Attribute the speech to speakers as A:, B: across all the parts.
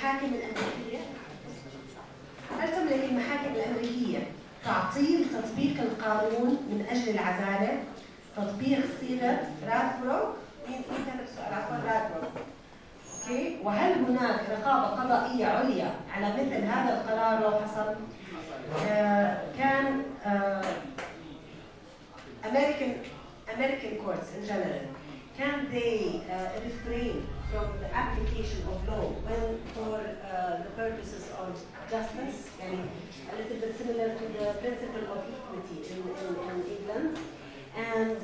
A: المحاكم الأمريكية؟ هل تملك المحاكم الأمريكية تعطيل تطبيق القانون من أجل العدالة؟ تطبيق صيغة رادبرو؟ مين كان السؤال؟ عفوا رادبرو. اوكي، وهل هناك رقابة قضائية عليا على مثل هذا القرار لو حصل؟ كان American courts in general, can they refrain from the application of law when for the purposes of justice, and a little bit similar to the principle of equity in England, and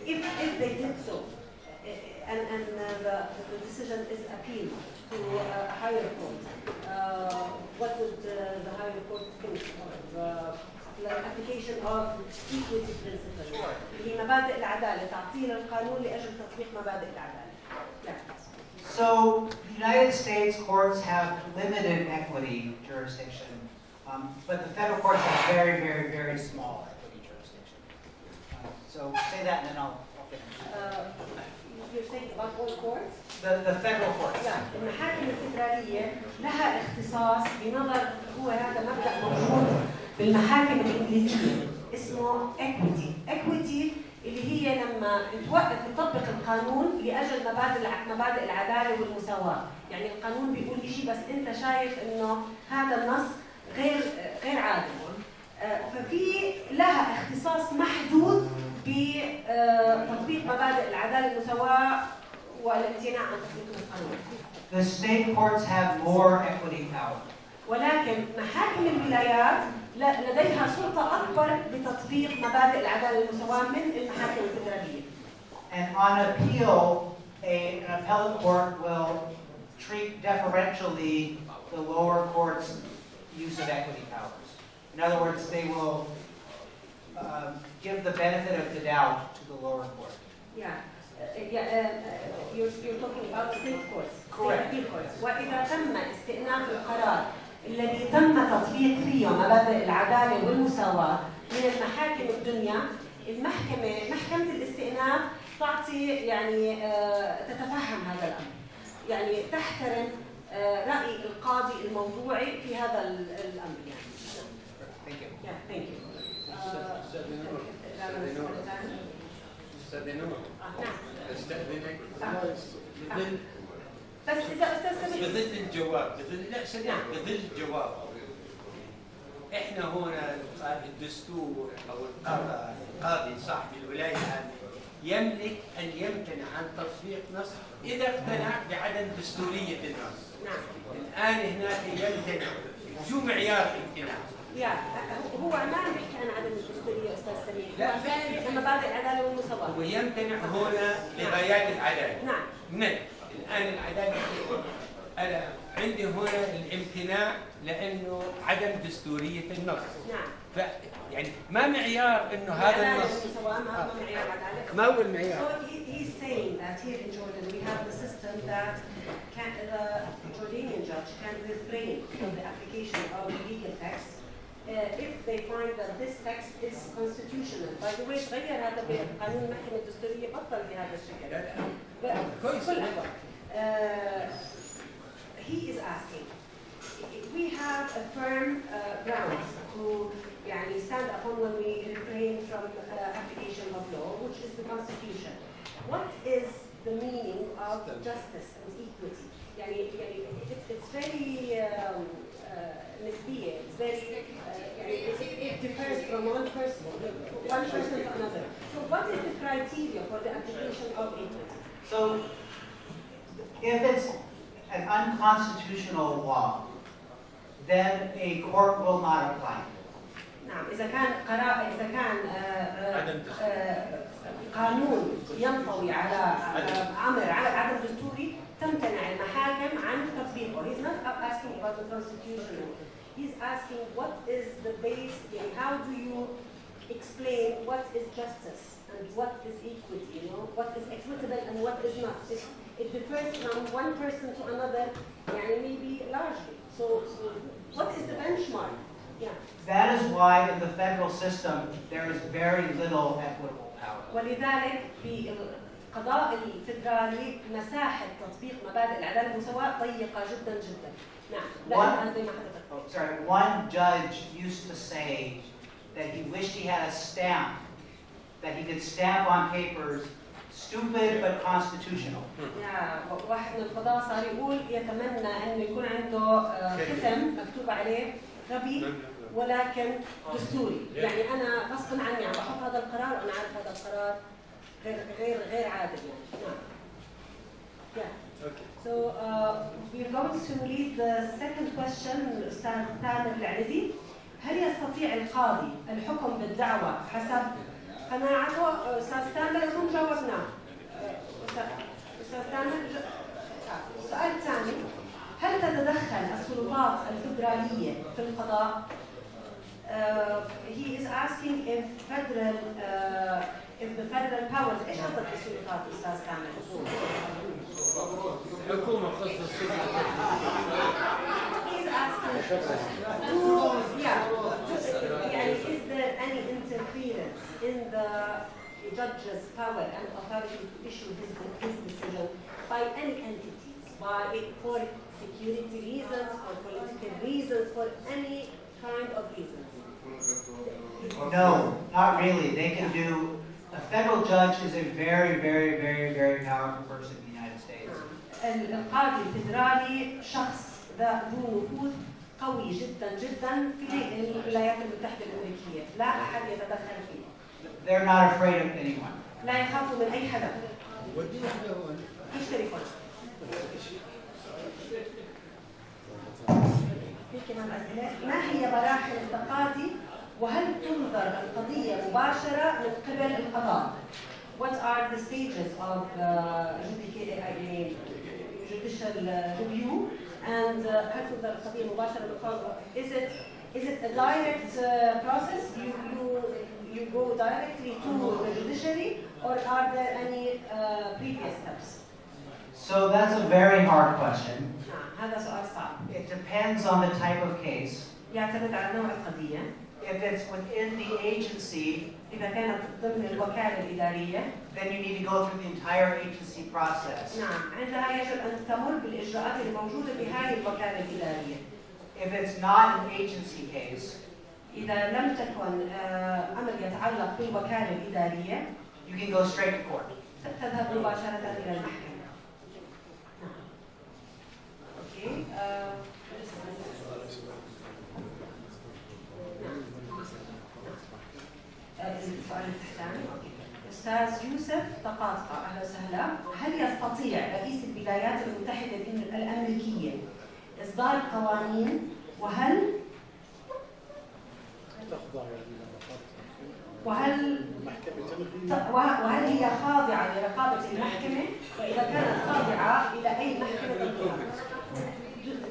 A: if they did so, and the decision is appealed to a higher court, what would the higher court think of the application of equity principle? هي مبادئ العدالة، تعطيل القانون لأجل تطبيق مبادئ العدالة.
B: So the United States courts have limited equity jurisdiction, but the federal courts have very, very, very small equity jurisdiction. So say that and then I'll finish.
A: You're saying about all courts?
B: The federal courts.
A: لا، المحاكم الفدرالية لها اختصاص بنظر، هو هذا مبدأ موجود بالمحاكم الإنجليزية اسمه equity اللي هي لما توقف تطبق القانون لأجل مبادئ العدالة والمساواة. يعني القانون بيقول شيء بس أنت شايف إنه هذا النص غير عادل. ففي لها اختصاص محدود بتطبيق مبادئ العدالة والمساواة والامتناع عن تطبيق القانون.
B: The state courts have more equity power.
A: ولكن محاكم الولايات لديها سلطة أكبر بتطبيق مبادئ العدالة والمساواة من المحاكم الفدرالية.
B: And on appeal, an appellate court will treat deferentially the lower court's use of equity powers. In other words, they will give the benefit of the doubt to the lower court.
A: You're talking about state courts.
B: Correct.
A: State courts. وإذا تم استئناف القرار الذي تم تطبيق فيه مبادئ العدالة والمساواة من المحاكم الدنيا، محكمة الاستئناف تعطي يعني تتفهم هذا الأمر، يعني تحترم رأي القاضي الموضوعي في هذا الأمر يعني.
B: Thank you.
A: Yeah, thank you. بس إذا أستاذ سمير
C: بظل الجواب بظل الجواب احنا هنا الدستور او القاضي صاحب الولايه يملك ان يمتنع عن تطبيق نص اذا اقتنع بعدم دستوريه النص.
A: نعم.
C: الان هناك يمتنع، شو معيار الامتناع؟
A: هو ما عم يحكي عن عدم الدستوريه استاذ سمير،
C: لا
A: هو مبادئ العداله والمساواه.
C: هو يمتنع هنا لغايات العداله.
A: نعم.
C: الان العداله أنا عندي هنا الامتناع لأنه عدم دستورية النص.
A: نعم.
C: يعني ما معيار إنه هذا النص. ما هو المعيار.
A: So he's saying that here in Jordan we have the system that the Jordanian judge can refrain from the application of legal text if they find that this text is constitutional. By the way, تغير هذا بقانون المحكمة الدستورية بطل بهذا الشكل. كل he is asking, we have a firm ground to stand upon when we refrain from application of law, which is the Constitution. What is the meaning of justice and equity? It's very نسبية. It's very it differs from one person to another. So what is the criteria for the application of equity?
B: So if it's an unconstitutional law, then a court will not apply.
A: نعم، إذا كان قانون ينطوي على على عدم دستوري تمتنع المحاكم عن تطبيقه. He's not asking about the Constitution. He's asking what is the base, how do you explain what is justice and what is equity, what is equitable and what is not. It differs from one person to another, maybe largely. So what is the benchmark? Yeah.
B: That is why in the federal system there is very little equitable power.
A: ولذلك القضاء الفدرالي مساحة تطبيق مبادئ العدالة والمساواة ضيقة جدا جدا. نعم. لا زي ما حضرتك.
B: Oh, sorry. One judge used to say that he wished he had a stamp that he could stamp on papers, stupid but constitutional.
A: يا واحد من القضاة صار يقول يتمنى انه يكون عنده ختم مكتوب عليه غبي ولكن دستوري، يعني انا غصبا عني عم بحط هذا القرار وانا عارف هذا القرار غير عادل يعني. نعم. Yeah.
C: Okay.
A: So we're going to read the second question من الأستاذ تامر العزي. هل يستطيع القاضي الحكم بالدعوة حسب قناعته؟ أستاذ تامر أظن جاوبناه. أستاذ تامر السؤال الثاني، هل تتدخل السلطات الفدرالية في القضاء؟ He is asking if the federal powers. إيش قصدك بالسلطات أستاذ تامر؟
C: حكومة خاصة السلطة.
A: He's asking, is there any interference in the judge's power and authority to issue his decision by any entities, for security reasons, or political reasons, for any kind of reasons?
B: No, not really. They can do. A federal judge is a very, very, very, very powerful person in the United States.
A: القاضي الفدرالي شخص ذو نفوذ قوي جدا جدا في الولايات المتحدة الأمريكية، لا أحد يتدخل فيه.
B: They're not afraid of anyone.
A: لا يخافوا من أي حدا. إيش تليفون؟ في كمان أسئلة. ما هي مراحل التقاضي؟ وهل تنظر القضية مباشرة من قبل القضاء؟ What are the stages of judicial review and هل تنظر القضية مباشرة من القضاء؟ Is it a direct process? You go directly to the judiciary, or are there any previous steps?
B: So that's a very hard question.
A: هذا سؤال صعب.
B: It depends on the type of case.
A: يعتمد على نوع القضية.
B: If it's within the agency,
A: إذا كانت ضمن الوكالة الإدارية,
B: then you need to go through the entire agency process.
A: نعم، عندها يجب أن تمر بالإجراءات الموجودة في هذه الوكالة الإدارية.
B: If it's not an agency case,
A: إذا لم تكن أمر يتعلق بالوكالة الإدارية,
B: you can go straight to court.
A: تذهب مباشرة إلى المحكمة. أوكي. السؤال الثاني. أستاذ يوسف طقاطقة، أهلا وسهلا. هل يستطيع رئيس الولايات المتحدة الأمريكية إصدار قوانين؟ وهل هي خاضعة لرقابة المحكمة؟ وإذا كانت خاضعة إلى أي محكمة تنظر؟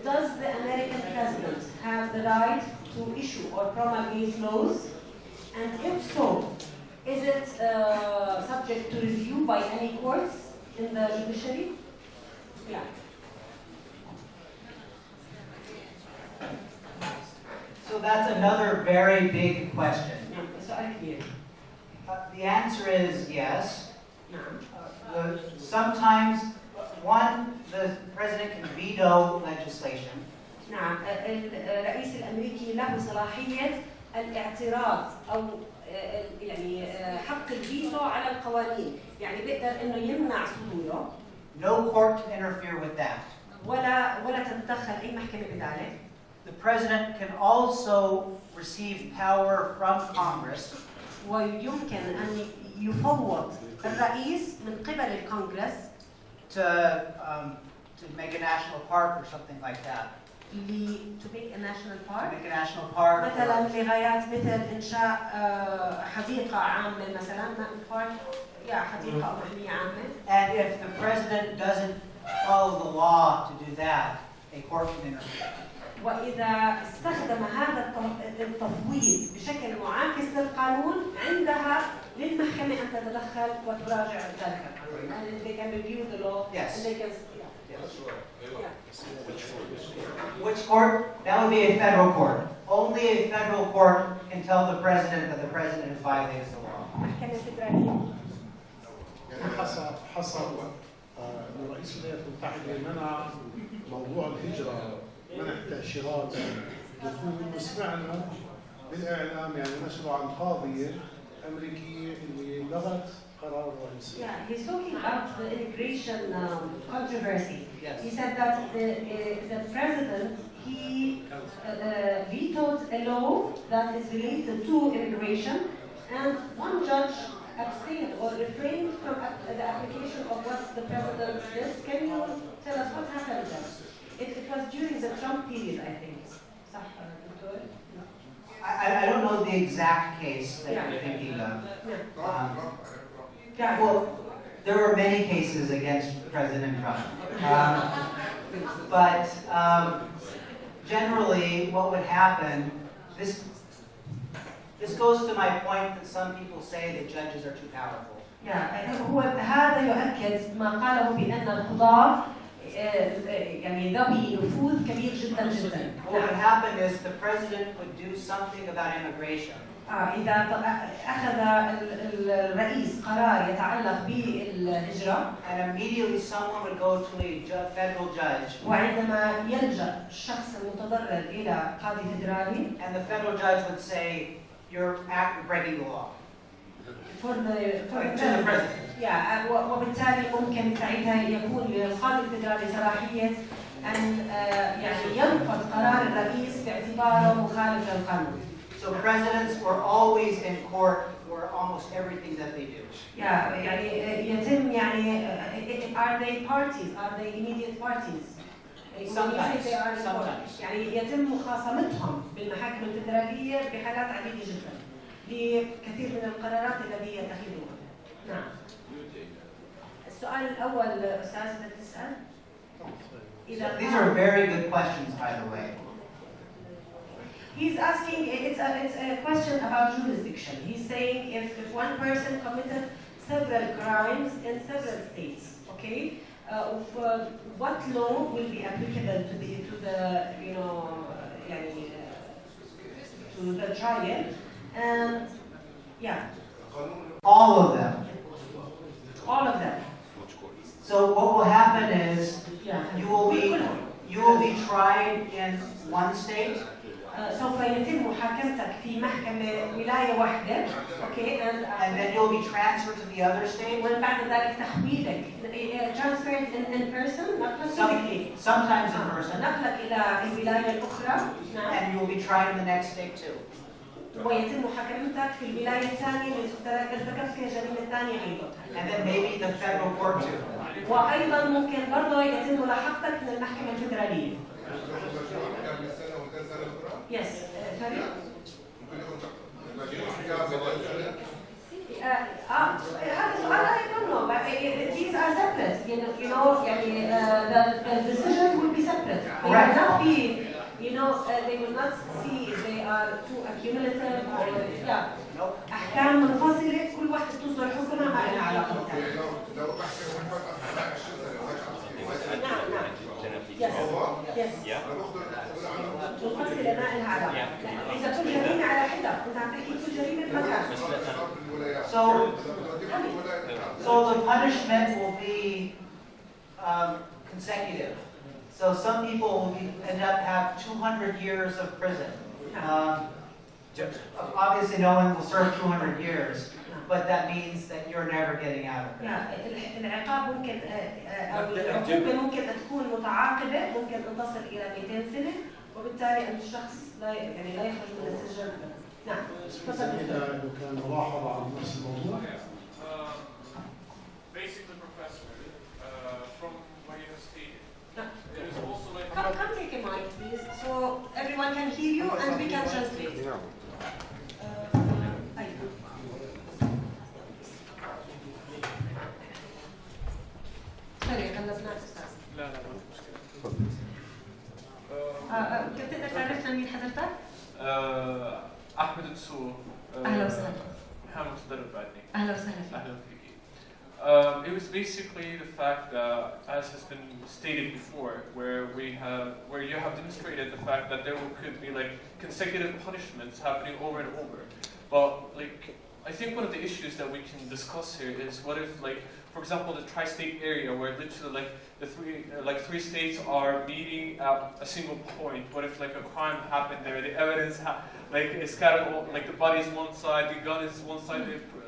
A: Does the American president have the right to issue or promulgate laws? And if so, is it subject to review by any courts in the judiciary? Yeah.
B: So that's another very big question.
A: سؤال كبير.
B: The answer is yes. Sometimes, the president can veto legislation.
A: نعم، الرئيس الأمريكي له صلاحية الاعتراض أو يعني حق الفيتو على القوانين، يعني بيقدر إنه يمنع صدوره.
B: No court can interfere with that.
A: ولا تتدخل أي محكمة بذلك.
B: The president can also receive power from Congress.
A: ويمكن أن يفوض الرئيس من قبل الكونغرس
B: to make a national park or something like that.
A: to make a national park.
B: To make a national park.
A: مثلا لغايات مثل إنشاء حديقة عامة مثلا park حديقة أو محمية عامة.
B: And if the president doesn't follow the law to do that, a court can interfere.
A: وإذا استخدم هذا التفويض بشكل معاكس للقانون، عندها للمحكمة أن تتدخل وتراجع ذلك القانون. And they can review the law.
B: Yes.
A: And they can,
B: Which court? That would be a federal court. Only a federal court can tell the president that the president has violated the law.
A: محكمة فدرالية.
D: يعني حصل إنه رئيس الولايات المتحدة منع موضوع الهجرة، منع تأشيرات دخول، وسمعنا بالإعلام يعني نشروا عن قاضية أمريكية اللي لغت قرار رئيسي.
A: Yeah, he's talking about the immigration controversy.
B: Yes.
A: He said that the president, he vetoed a law that is related to immigration, and one judge abstained or refrained from the application of what the president did. Can you tell us what happened then? It was during the Trump period, I think. صح دكتور؟
B: I don't know the exact case that you're thinking of. Well, there were many cases against President Trump. But generally, what would happen, this goes to my point that some people say that judges are too powerful.
A: هو هذا يؤكد ما قاله بأن القضاة يعني ذوي نفوذ كبير جدا جدا.
B: What would happen is the president would do something about immigration.
A: إذا أخذ الرئيس قرار يتعلق بالهجرة.
B: And immediately someone would go to a federal judge.
A: وعندما يلجأ الشخص المتضرر إلى قاضي فيدرالي.
B: And the federal judge would say, you're breaking the law.
A: For the
B: president.
A: وبالتالي ممكن ساعتها يكون للقاضي الفيدرالي صلاحية أن يعني ينقض قرار الرئيس باعتباره مخالف للقانون.
B: So presidents were always in court for almost everything that they do.
A: يعني يتم يعني are they parties? Are they immediate parties?
B: Sometimes.
A: يعني يتم مخاصمتهم بالمحاكم الفيدرالية بحالات عديدة جدا لكثير من القرارات التي يتخذونها. نعم. السؤال الأول أستاذ بدك تسأل؟
B: These are very good questions, by the way.
A: He's asking, it's a question about jurisdiction. He's saying if one person committed several crimes in several states, okay, what law will be applicable to the you know, to the trial, and yeah.
B: All of them.
A: All of them.
B: So what will happen is you will be tried in one state.
A: سوف يتم محاكمتك في محكمة ولاية واحدة، okay,
B: and then you'll be transferred to the other state.
A: ومن بعد ذلك تحويلك transferred in person,
B: sometimes in person.
A: نقلك إلى الولاية الأخرى.
B: And you'll be tried in the next state too.
A: ويتم محاكمتك في الولاية الثانية اللي ارتكبت فيها الجريمة الثانية أيضا.
B: And then maybe the federal court too.
A: وأيضا ممكن برضه يتم ملاحقتك من المحكمة الفيدرالية. Yes, sorry. هذا سؤال I don't know, but these are separate. You know, the decisions will be separate. They will not be, they will not see if they are too accumulative or أحكام منفصلة كل واحد تصدر حكمها ما لها علاقة بالثاني. نعم. Yes. منفصلة ما لها علاقة. إذا كل جريمة على حدة، أنت عم تحكي كل جريمة بمكان.
B: So the punishment will be consecutive. So some people will end up have 200 years of prison. Obviously, no one will serve 200 years, but that means that you're never getting out of it.
A: العقاب ممكن أو العقوبة ممكن تكون متعاقبة، ممكن أن تصل إلى 200 سنة، وبالتالي أن الشخص لا يخرج من السجن. نعم.
D: لو كان ملاحظة على نفس الموضوع.
E: Basically, Professor, from what you have stated, there is also like.
A: Come take a mic, please, so everyone can hear you and we can translate. سوري خلصنا أستاذ.
E: لا ما في مشكلة.
A: كنت تقدر تعرفنا مين حضرتك؟
E: أحمد الدسوق.
A: أهلا وسهلا.
E: محمد متدرب بعدني.
A: أهلا وسهلا.
E: أهلا فيك. It was basically the fact that, as has been stated before, where you have demonstrated the fact that there could be like consecutive punishments happening over and over. But like, I think one of the issues that we can discuss here is what if, like, for example, the tri-state area where literally like the three states are meeting at a single point. What if like a crime happened there? The evidence is scattered. Like the body is one side, the gun is one side.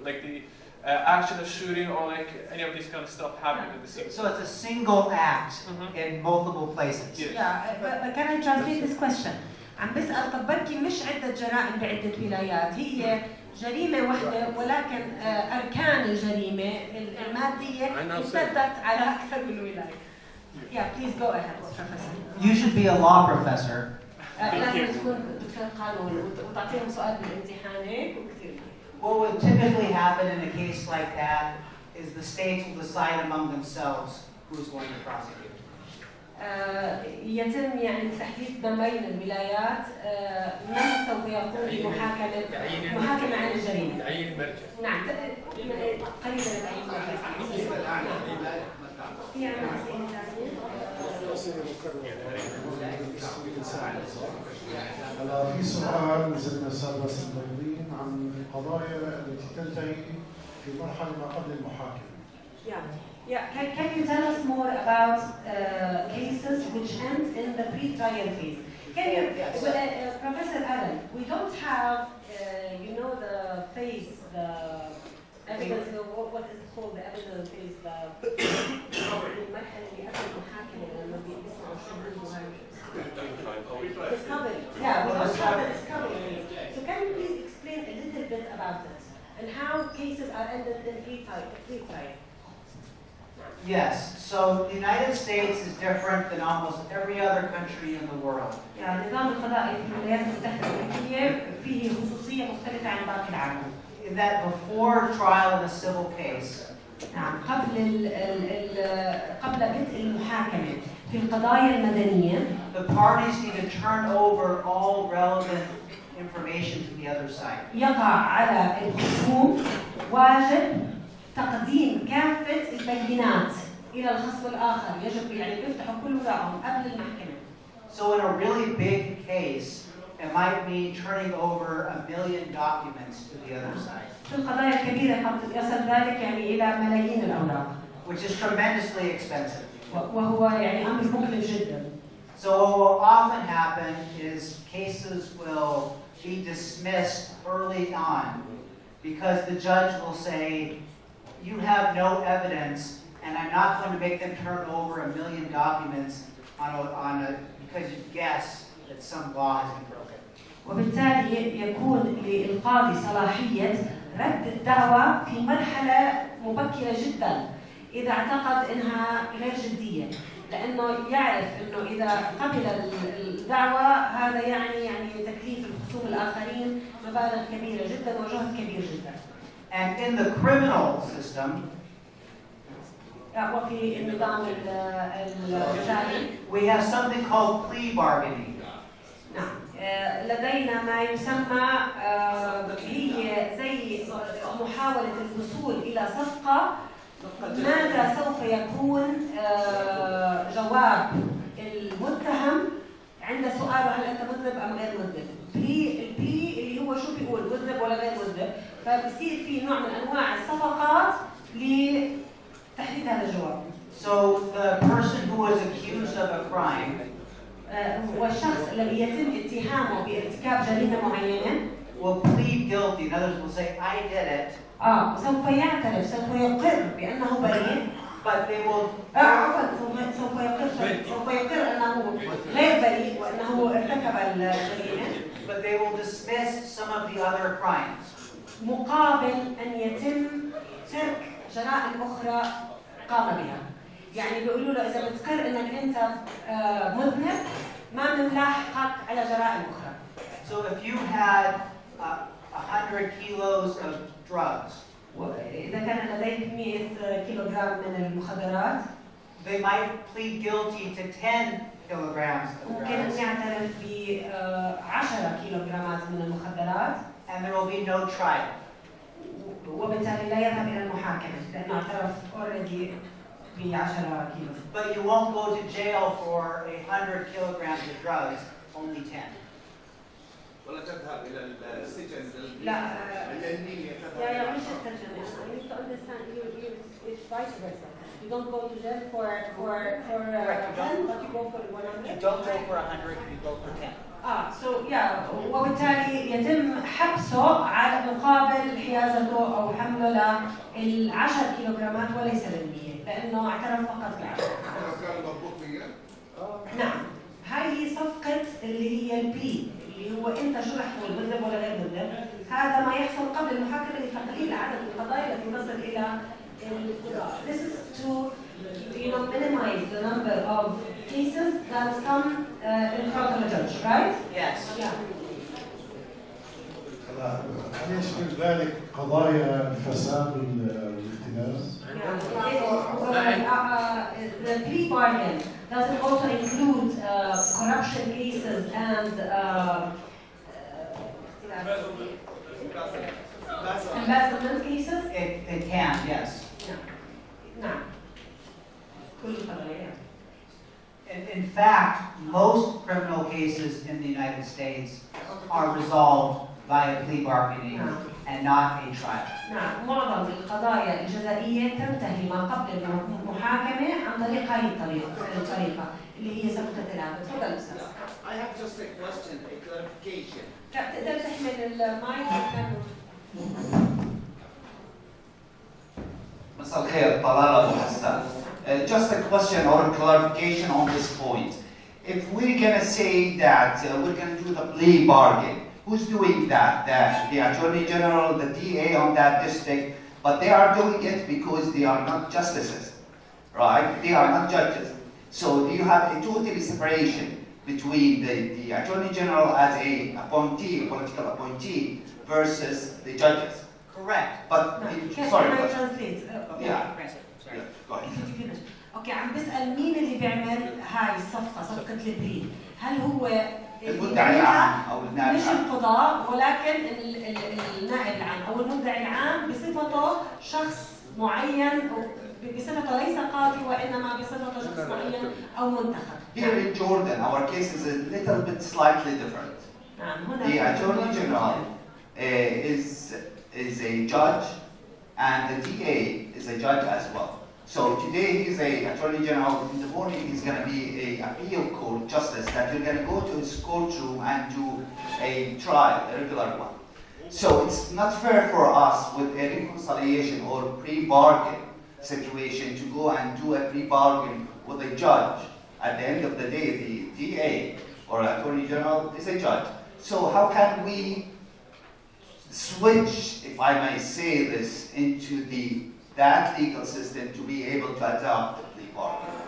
E: Like the action of shooting or like any of these kind of stuff happening at the scene.
B: So it's a single act in multiple places.
E: Yes.
A: Yeah, can I translate this question? عم بسأل طب بركي مش عدة جرائم بعدة ولايات، هي جريمة واحدة ولكن أركان الجريمة المادية امتدت على أكثر من ولاية. Yeah, please go ahead, Professor.
B: You should be a law professor.
A: لازم تكون دكتور قانون وتعطيهم سؤال بالامتحان هيك وكثير.
B: What would typically happen in a case like that is the states will decide among themselves who's going to prosecute.
A: يتم يعني التحديد ما بين الولايات من سوف يقوم بمحاكمة عن الجريمة.
C: تعيين المرجع.
A: نعم قريبا تعيين المرجع. في عنا
D: هلا في سؤال نزلنا السادة السنبيين عن القضايا التي تنتهي في مرحلة ما قبل المحاكمة.
A: Yeah. Can you tell us more about cases which end in the pre-trial phase? Can you, Professor Allen, we don't have, the phase, the evidence, what is it called, the evidence phase, المرحلة اللي قبل المحاكمة لما بيسمعوا الشهود وهذا. Discovery. Yeah, we don't have the discovery. So can you please explain a little bit about this and how cases are ended in pre-trial?
B: Yes, so the United States is different than almost every other country in the world.
A: يعني النظام القضائي في الولايات المتحدة الأمريكية فيه خصوصية مختلفة عن باقي العالم.
B: In that before trial in a civil case,
A: نعم قبل بدء المحاكمة في القضايا المدنية
B: the parties need to turn over all relevant information to the other side.
A: يقع على الخصوم واجب تقديم كافة البينات إلى الخصم الآخر، يجب يعني يفتحوا كل ورقهم قبل المحكمة.
B: So in a really big case, it might mean turning over 1 million documents to the other side.
A: في القضايا الكبيرة قد يصل ذلك يعني إلى ملايين الأوراق.
B: Which is tremendously expensive.
A: وهو يعني أمر مكلف جدا.
B: So what will often happen is cases will be dismissed early on because the judge will say, you have no evidence, and I'm not going to make them turn over 1 million documents because you guess that some law has been broken.
A: وبالتالي يكون للقاضي صلاحية رد الدعوى في مرحلة مبكرة جدا إذا اعتقد إنها غير جدية، لأنه يعرف إنه إذا قبل الدعوى هذا يعني تكليف الخصوم الآخرين مبالغ كبيرة جدا وجهد كبير جدا.
B: And in the criminal system,
A: وفي النظام الجنائي,
B: we have something called plea bargaining.
A: نعم لدينا ما يسمى هي زي محاولة الوصول إلى صفقة ماذا سوف يكون جواب المتهم عند سؤاله هل أنت مذنب أم غير مذنب. البلي اللي هو شو بيقول مذنب ولا غير مذنب، فبصير في نوع من أنواع الصفقات لتحديد هذا الجواب.
B: So the person who was accused of a crime
A: والشخص الذي يتم اتهامه بارتكاب جريمة معينة
B: will plead guilty. In other words, will say, I did it.
A: سوف يعترف، سوف يقر بأنه بريء.
B: But they will.
A: سوف يقر أنه غير بريء وأنه ارتكب الجريمة.
B: But they will dismiss some of the other crimes.
A: مقابل أن يتم ترك جرائم أخرى قام بها. يعني بيقولوا له إذا بتقر إنك أنت مذنب ما بنلاحقك على جرائم أخرى.
B: So if you had 100 kilos of drugs,
A: إذا كان لديك 100 كيلوغرام من المخدرات,
B: they might plead guilty to 10 kilograms of
A: ممكن أن
B: drugs,
A: يعترف ب 10 كيلوغرامات من المخدرات.
B: and there will be no trial.
A: وبالتالي لا يذهب إلى المحاكمة لأنه اعترف already ب 10 كيلو.
B: But you won't go to jail for 100 kilograms of drugs, only 10.
F: ولا تذهب إلى السجن
A: لا
F: العلمية
A: يا مش الترجمة. I need to understand it's vice versa. You don't go to jail for 10, but you go for 100.
B: You don't go for 100, you go for 10.
A: so yeah, وبالتالي يتم حبسه على مقابل حيازته او حمله لل10 كيلوغرامات وليس لل100 لانه اعترف فقط ب10.
F: كان مربوط بيا؟
A: نعم، هاي هي صفقة اللي هي البلي اللي هو انت شو رح تقول بذنب ولا غير بذنب. هذا ما يحصل قبل المحاكمة لتقليل عدد القضايا التي تصل الى القضاء. This is to minimize the number of cases that come in front of a judge, right?
B: Yes.
A: Yeah.
D: هل يشمل ذلك قضايا الفساد والاختلاس؟
A: The plea bargain, does it also include corruption cases and embezzlement cases?
B: It can, yes.
A: نعم. كل القضايا.
B: In fact, most criminal cases in the United States are resolved via plea bargaining and not a trial.
A: نعم، معظم القضايا الجزائية تنتهي ما قبل المحاكمة عن طريق هذه الطريقة اللي هي سقطة العام. تفضل أستاذ.
F: I have just a question, a clarification.
A: لا تقدر تحمل المايك.
G: مساء الخير، طلال أبو حسان. Just a question or a clarification on this point. If we're going to say that we're going to do the plea bargain, who's doing that? The Attorney General, the DA on that district, but they are doing it because they are not justices, right? They are not judges. So do you have a total separation between the Attorney General as a appointee, political appointee, versus the judges?
B: Correct.
G: But, sorry.
A: Can I translate?
G: Yeah.
B: Sorry.
G: Yeah, go ahead.
A: اوكي، عم بسأل مين اللي بيعمل هاي الصفقة، صفقة البلي؟ هل هو
G: المدعي العام او النائب
A: مش
G: العام؟
A: القضاء، ولكن النائب العام او المدعي العام بصفته شخص معين، بصفته ليس قاضي وانما بصفته شخص معين او منتخب.
G: Here in Jordan, our case is a little bit slightly different.
A: نعم، هنا
G: The Attorney General is a judge, and the DA is a judge as well. So today he's a Attorney General. In the morning he's going to be a appeal court justice that you're going to go to his courtroom and do a trial, a regular one. So it's not fair for us with a reconciliation or pre-bargain situation to go and do a pre-bargain with a judge. At the end of the day, the DA or Attorney General is a judge. So how can we switch, if I may say this, into that legal system to be able to adopt the plea bargain?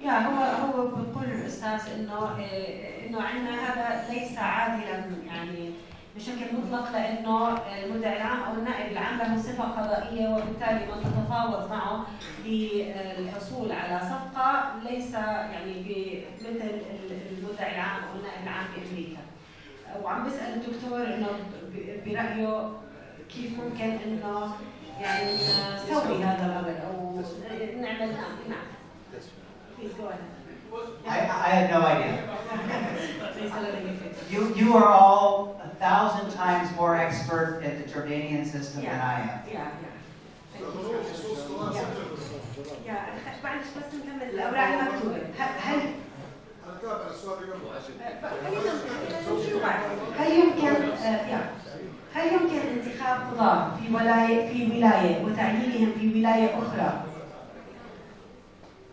A: هو بقول الاستاذ انه عندنا هذا ليس عادلا يعني بشكل مطلق، لانه المدعي العام او النائب العام له صفه قضائيه، وبالتالي من تتفاوض معه للحصول على صفقه ليس يعني مثل المدعي العام او النائب العام بامريكا. وعم بسال الدكتور انه برايه كيف ممكن انه يعني نسوي هذا الامر او نعمل. نعم. Please go ahead.
B: I have no idea. You are all 1,000 times more expert at the Jordanian system than I am.
A: معلش بس نكمل الاوراق المكتوبه. هل يمكن انتخاب قضاة في ولاية وتعيينهم في ولاية أخرى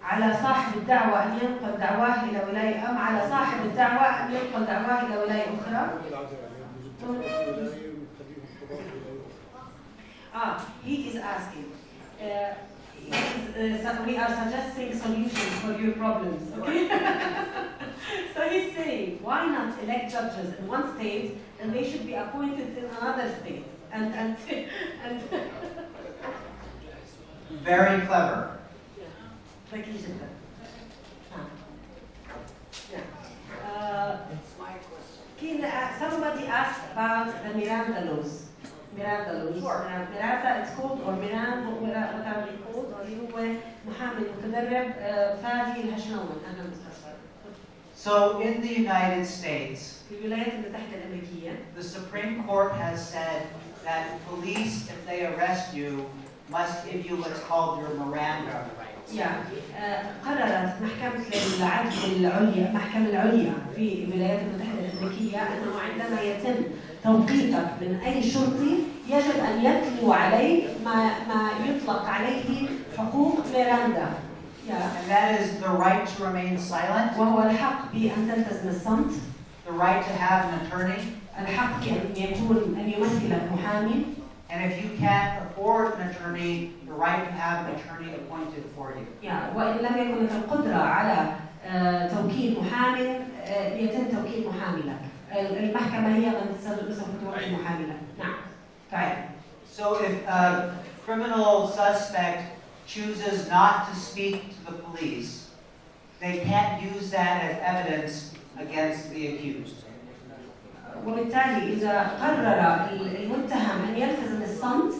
A: على صاحب الدعوة أن ينقل دعواه إلى ولاية، أم على صاحب الدعوة أن ينقل دعواه إلى ولاية أخرى؟ He is asking. We are suggesting solutions for your problems. Okay? So he's saying, why not elect judges in one state and they should be appointed in another state? And
B: Very clever.
A: ذكي جدا. Somebody asked about the Miranda laws. Miranda laws. Miranda it's called, or Miranda whatever it's called, اللي هو محامي متدرب فادي الهشنون. أهلا وسهلا.
B: So in the United States,
A: في الولايات المتحدة الأمريكية
B: the Supreme Court has said that police, if they arrest you, must give you what's called your Miranda rights.
A: يعني قررت محكمة العدل العليا المحكمة العليا في الولايات المتحدة الأمريكية أنه عندما يتم توقيفك من أي شرطي يجب أن يتلو عليه ما يطلق عليه حقوق ميراندا.
B: And that is the right to remain silent,
A: وهو الحق بأن تلتزم الصمت،
B: the right to have an attorney,
A: الحق أن يمثلك محامي.
B: and if you can't afford an attorney, the right to have an attorney appointed for you.
A: وإن لم يكن لك القدرة على توكيل محامٍ يتم توكيل محامي لك. المحكمة هي من سوف توكل محامي لك. نعم. تعال.
B: So if a criminal suspect chooses not to speak to the police, they can't use that as evidence against the accused.
A: وبالتالي إذا قرر المتهم أن يلتزم الصمت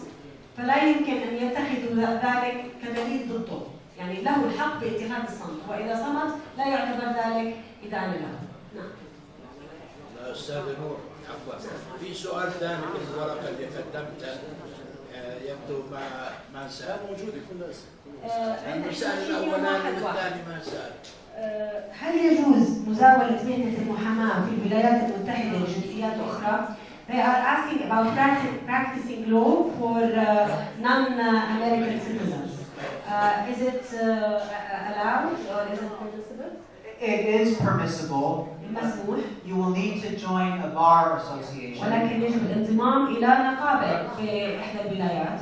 A: فلا يمكن أن يتخذ ذلك كدليل ضده، يعني له الحق باتخاذ الصمت، وإذا صمت لا يعتبر ذلك إدانة له. نعم.
H: أستاذ نور، عفوا، في سؤال ثاني من الورقة اللي قدمتها يبدو ما سأل.
D: موجودة كلها.
H: المسألة الأولاني والثاني ما سأل.
A: هل يجوز مزاولة مهنة المحاماة في الولايات المتحدة لجنسيات أخرى؟ They are asking about practicing law for non-American citizens. Is it allowed or is it permissible?
B: It is permissible.
A: مسموح.
B: You will need to join a bar association.
A: ولكن يجب الانضمام إلى نقابة في إحدى الولايات.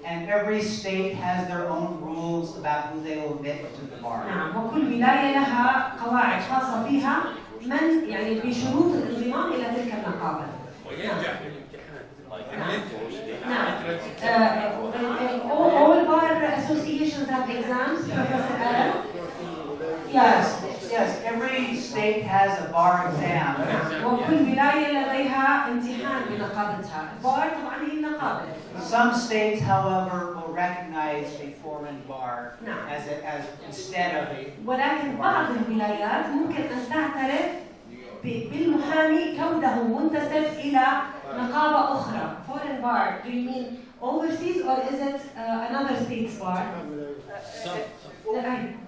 B: And every state has their own rules about who they will admit to the bar.
A: نعم، وكل ولاية لها قواعد خاصة فيها من يعني بشروط الانضمام إلى تلك النقابة.
C: وينجح بالامتحان.
A: نعم. All bar associations have exams, Professor Adam.
B: Yes, every state has a bar exam.
A: وكل ولاية لديها امتحان بنقابتها. البار طبعا هي النقابة.
B: Some states, however, will recognize a foreign bar
A: نعم.
B: as instead of a.
A: ولكن بعض الولايات ممكن أن تعترف بالمحامي كونه منتسب إلى نقابة أخرى. Foreign bar, do you mean overseas or is it another state's bar?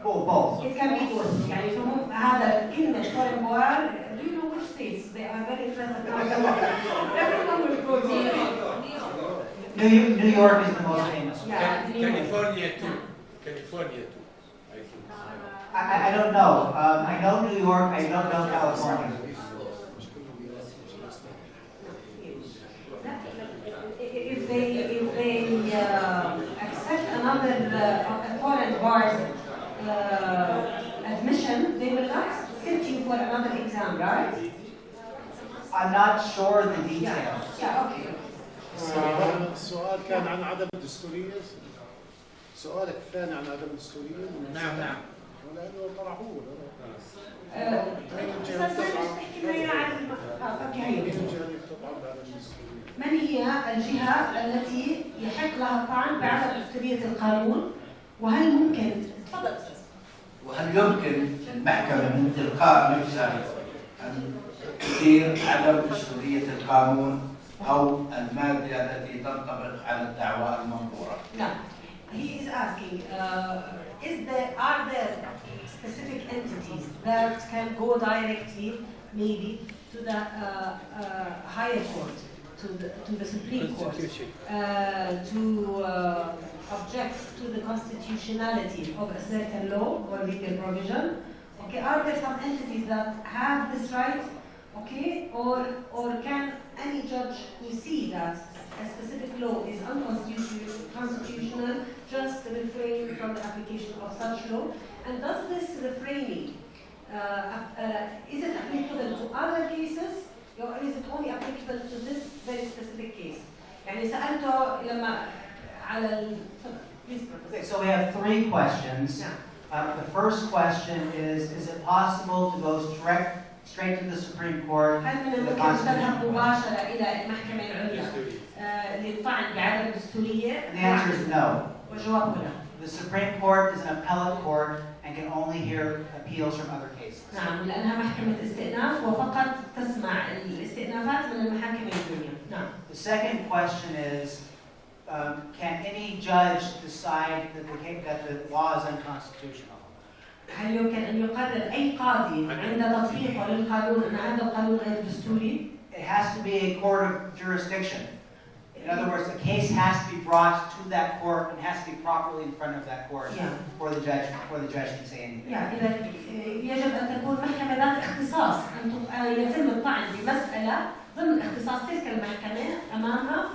B: Oh, both.
A: It can be both. يعني فهم هذا كلمة foreign bar. Do you know which states? They are very interested. Everyone will go to
B: New York is the most famous.
A: Yeah,
H: California too. California too. I think.
B: I don't know. I know New York. I don't know California.
A: If they accept another foreign bar's admission, they will not sit you for another exam, right?
B: I'm not sure the details.
A: Yeah, okay.
D: السؤال كان عن عدم الدستورية. سؤالك الثاني عن عدم الدستورية.
H: نعم.
D: ولأنه طرحوه.
A: من هي الجهة التي يحق لها الطعن بعدم دستورية القانون؟ وهل ممكن تفضل
I: وهل يمكن المحكمة من تلقاء نفسها أن تثير عدم دستورية القانون أو المادة التي تنطبق على الدعوى المنظورة؟
A: نعم. He is asking, are there specific entities that can go directly, maybe, to the higher court, to the Supreme Court, to object to the constitutionality of a certain law or legal provision? Okay, are there some entities that have this right? Okay, or can any judge who see that a specific law is unconstitutional just refrain from the application of such law? And does this refraining, is it applicable to other cases or is it only applicable to this very specific case? يعني سألته لما على
B: Okay, so we have three questions. The first question is it possible to go straight to the Supreme Court?
A: هل من الممكن تذهب مباشرة إلى المحكمة العليا للطعن بعدم الدستورية؟
B: And the answer is no.
A: وجوابه لا.
B: The Supreme Court is an appellate court, and can only hear appeals from other cases.
A: نعم، لأنها محكمة استئناف وفقط تسمع الاستئنافات من المحاكم الدولية. نعم.
B: The second question is, can any judge decide that the law is unconstitutional?
A: هل يمكن أن يقرر أي قاضي عند تطبيقه للقانون أن هذا القانون غير دستوري؟
B: It has to be a court of jurisdiction. In other words, the case has to be brought to that court and has to be properly in front of that court before the judge can say anything.
A: إذا يجب أن تكون محكمة ذات اختصاص، أن يتم الطعن بمسألة ضمن اختصاص تلك المحكمة أمامها،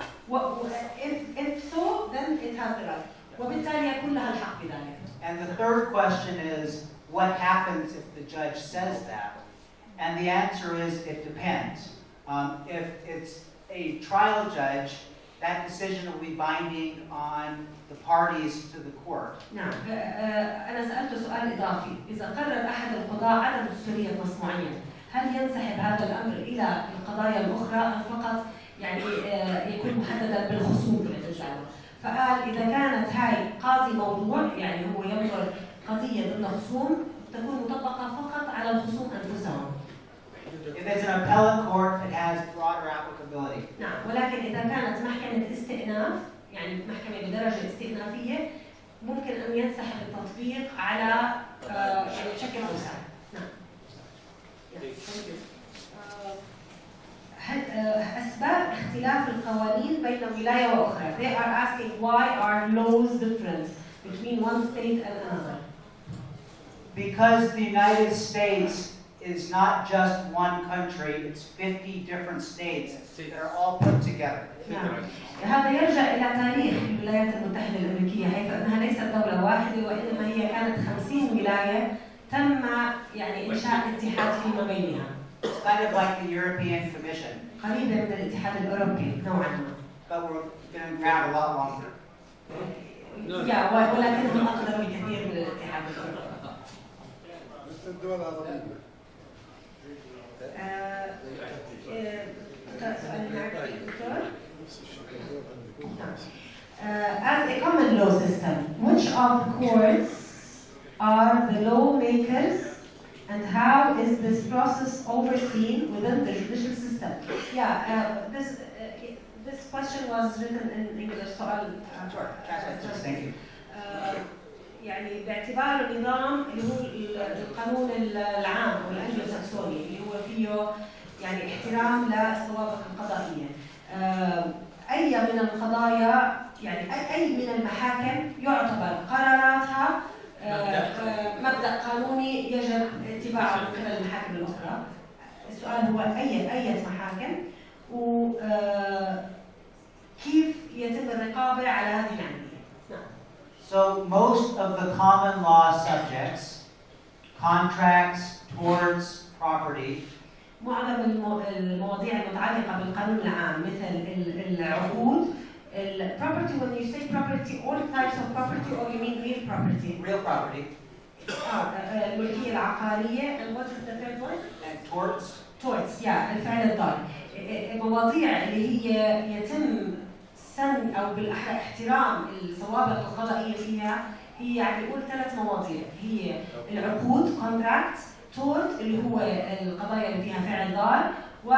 A: if so, then it has the right. وبالتالي يكون لها الحق بذلك.
B: And the third question is, what happens if the judge says that? And the answer is, it depends. If it's a trial judge, that decision will be binding on the parties to the court.
A: نعم، أنا سألت سؤال إضافي، إذا قرر أحد القضاة عدم دستورية نص معين، هل ينسحب هذا الأمر إلى القضايا الأخرى أم فقط يعني يكون محددا بالخصوم بالإجازة؟ فقال إذا كانت هاي قاضي موضوع، يعني هو ينظر قضية ضمن خصوم، تكون مطبقة فقط على الخصوم أنفسهم.
B: If it's an appellate court, it has broader applicability.
A: نعم، ولكن إذا كانت محكمة استئناف، يعني محكمة بدرجة استئنافية، ممكن أن ينسحب التطبيق على يعني بشكل أوسع. نعم. أسباب اختلاف القوانين بين ولاية وأخرى. They are asking why are laws different between one state and another.
B: Because the United States is not just one country, it's 50 different states that are all put together.
A: نعم. هذا يرجع إلى تاريخ الولايات المتحدة الأمريكية، حيث أنها ليست دولة واحدة وإنما هي كانت 50 ولاية تم يعني إنشاء اتحاد فيما بينها.
B: It's kind of like the European Commission.
A: قريبة من الاتحاد الأوروبي نوعا ما.
B: But we're going to grab a lot longer.
A: ولكنهم أقدر بكثير من الاتحاد الأوروبي.
D: الدول العربية.
A: As a common law system, which of the courts are the lawmakers and how is this process overseen within the judicial system? This question was written in English, so I'll
B: Thank you.
A: يعني باعتبار النظام اللي هو القانون العام او الانجلو ساكسوني اللي هو فيه يعني احترام للسوابق القضائيه. اي من القضايا يعني اي من المحاكم يعتبر قراراتها مبدا قانوني يجب اتباعه من قبل المحاكم الاخرى. السؤال هو اي محاكم وكيف يتم الرقابه على هذه العمليه.
B: So most of the common law subjects, contracts, torts, property,
A: معظم المواضيع المتعلقة بالقانون العام مثل العقود, property, when you say property, all types of property or you mean real property?
B: Real property.
A: الملكية العقارية, and what is the third one?
B: And torts.
A: Torts, yeah, الفعل الضار. المواضيع اللي هي يتم سن أو بالأحرى احترام السوابق القضائية فيها هي يعني نقول 3 مواضيع، هي العقود contracts, tort اللي هو القضايا اللي فيها فعل ضار، و